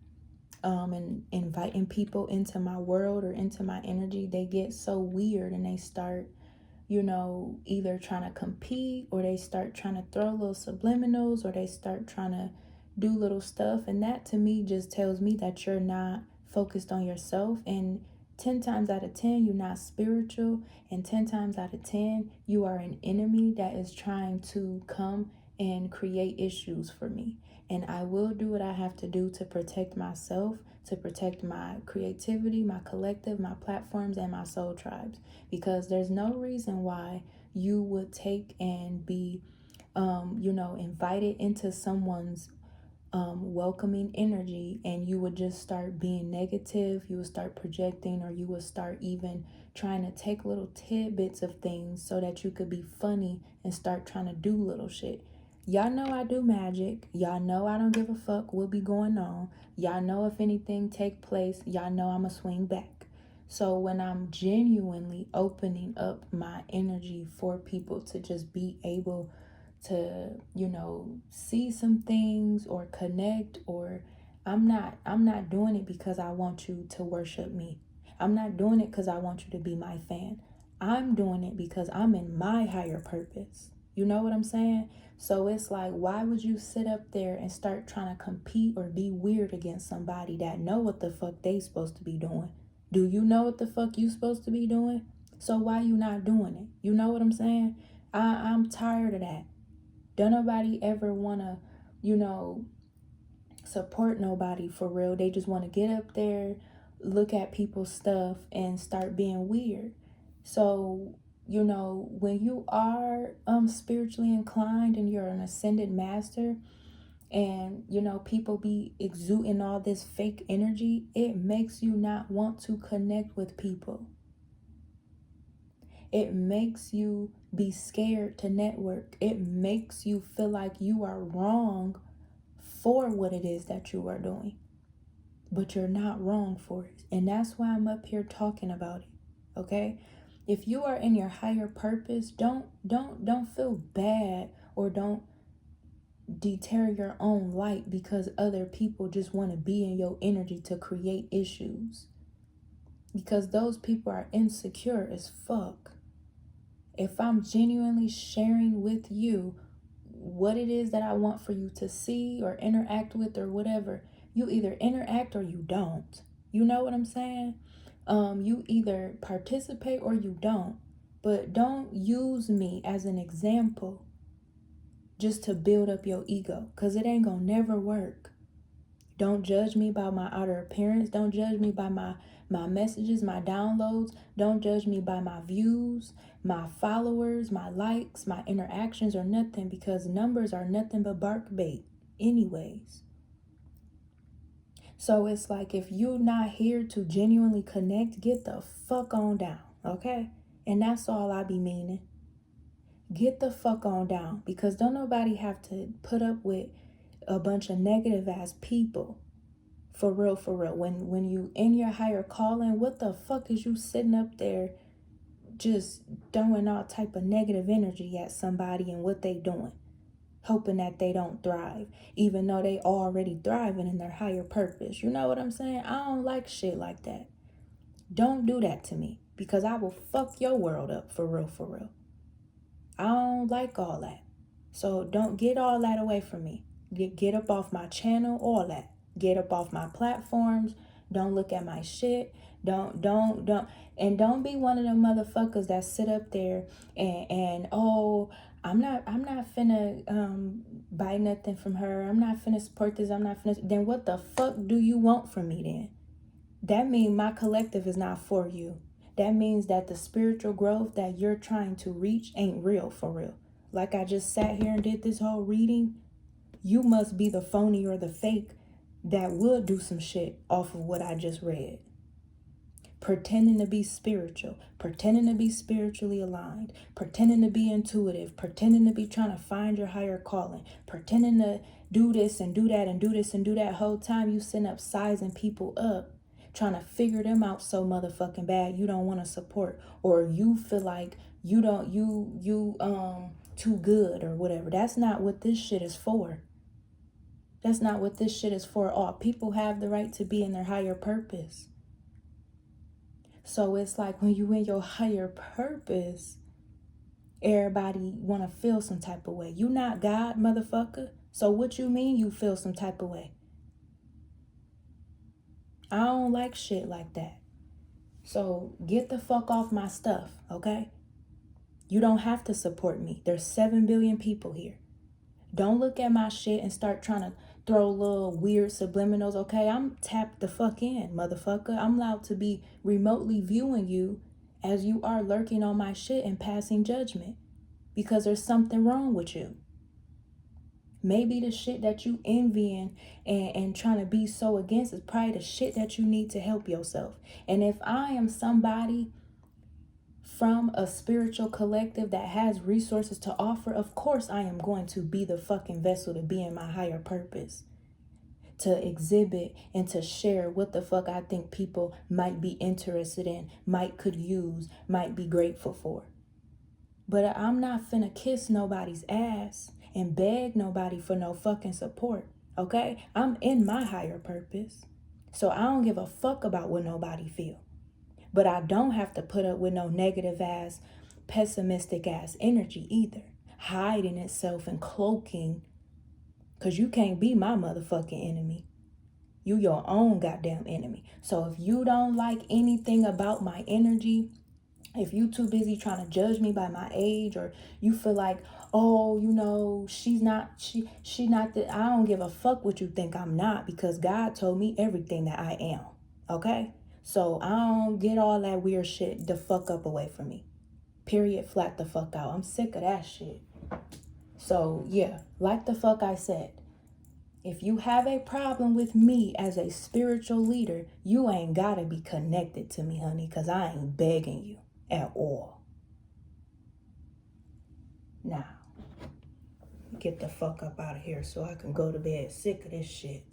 and inviting people into my world or into my energy, they get so weird and they start, either trying to compete, or they start trying to throw little subliminals, or they start trying to do little stuff. And that to me just tells me that you're not focused on yourself. And 10 times out of 10, you're not spiritual. And 10 times out of 10, you are an enemy that is trying to come and create issues for me. And I will do what I have to do to protect myself, to protect my creativity, my collective, my platforms, and my soul tribes. Because there's no reason why you would take and be, invited into someone's welcoming energy, and you would just start being negative. You would start projecting, or you would start even trying to take little tidbits of things so that you could be funny and start trying to do little shit. Y'all know I do magic. Y'all know I don't give a fuck what be going on. Y'all know if anything take place, y'all know I'ma swing back. So when I'm genuinely opening up my energy for people to just be able to, see some things or connect, or I'm not doing it because I want you to worship me. I'm not doing it because I want you to be my fan. I'm doing it because I'm in my higher purpose. You know what I'm saying? So it's like, why would you sit up there and start trying to compete or be weird against somebody that know what the fuck they supposed to be doing? Do you know what the fuck you supposed to be doing? So why you not doing it? You know what I'm saying? I'm tired of that. Don't nobody ever want to, support nobody for real. They just want to get up there, look at people's stuff, and start being weird. So, when you are spiritually inclined and you're an ascended master, and people be exuding all this fake energy, it makes you not want to connect with people. It makes you be scared to network. It makes you feel like you are wrong for what it is that you are doing. But you're not wrong for it. And that's why I'm up here talking about it. Okay? If you are in your higher purpose, don't feel bad, or don't deter your own light because other people just want to be in your energy to create issues. Because those people are insecure as fuck. If I'm genuinely sharing with you what it is that I want for you to see or interact with or whatever, you either interact or you don't. You know what I'm saying? You either participate or you don't. But don't use me as an example just to build up your ego, because it ain't gonna never work. Don't judge me by my outer appearance. Don't judge me by my messages, my downloads. Don't judge me by my views, my followers, my likes, my interactions, or nothing, because numbers are nothing but bark bait anyways. So it's like, if you're not here to genuinely connect, get the fuck on down, okay? And that's all I be meaning. Get the fuck on down, because don't nobody have to put up with a bunch of negative ass people. For real, for real. When you in your higher calling, what the fuck is you sitting up there just throwing all type of negative energy at somebody and what they doing, hoping that they don't thrive, even though they already thriving in their higher purpose? You know what I'm saying? I don't like shit like that. Don't do that to me, because I will fuck your world up, for real, for real. I don't like all that. So don't get all that away from me. Get up off my channel, all that. Get up off my platforms. Don't look at my shit. Don't. And don't be one of them motherfuckers that sit up there and oh, I'm not finna buy nothing from her. I'm not finna support this. I'm not finna. Then what the fuck do you want from me then? That means my collective is not for you. That means that the spiritual growth that you're trying to reach ain't real for real. Like I just sat here and did this whole reading. You must be the phony or the fake that would do some shit off of what I just read. Pretending to be spiritual, pretending to be spiritually aligned, pretending to be intuitive, pretending to be trying to find your higher calling, pretending to do this and do that and do this and do that. Whole time you sitting up sizing people up, trying to figure them out so motherfucking bad you don't want to support, or you feel like you too good or whatever. That's not what this shit is for. That's not what this shit is for. All people have the right to be in their higher purpose. So it's like when you in your higher purpose, everybody want to feel some type of way. You not God, motherfucker. So what you mean you feel some type of way? I don't like shit like that. So get the fuck off my stuff, okay? You don't have to support me. There's 7 billion people here. Don't look at my shit and start trying to throw little weird subliminals, okay? I'm tapped the fuck in, motherfucker. I'm allowed to be remotely viewing you as you are lurking on my shit and passing judgment because there's something wrong with you. Maybe the shit that you envying and trying to be so against is probably the shit that you need to help yourself. And if I am somebody from a spiritual collective that has resources to offer, of course I am going to be the fucking vessel to be in my higher purpose, to exhibit and to share what the fuck I think people might be interested in, could use, might be grateful for. But I'm not finna kiss nobody's ass and beg nobody for no fucking support, okay? I'm in my higher purpose, so I don't give a fuck about what nobody feel. But I don't have to put up with no negative ass, pessimistic ass energy either. Hiding itself and cloaking. Because you can't be my motherfucking enemy. You your own goddamn enemy. So if you don't like anything about my energy, if you too busy trying to judge me by my age, or you feel like, oh, you know, she not that, I don't give a fuck what you think I'm not, because God told me everything that I am. Okay? So I don't get all that weird shit the fuck up away from me. Period, flat the fuck out. I'm sick of that shit. So yeah, like the fuck I said, if you have a problem with me as a spiritual leader, you ain't gotta be connected to me, honey, because I ain't begging you at all. Now, get the fuck up out of here so I can go to bed. Sick of this shit.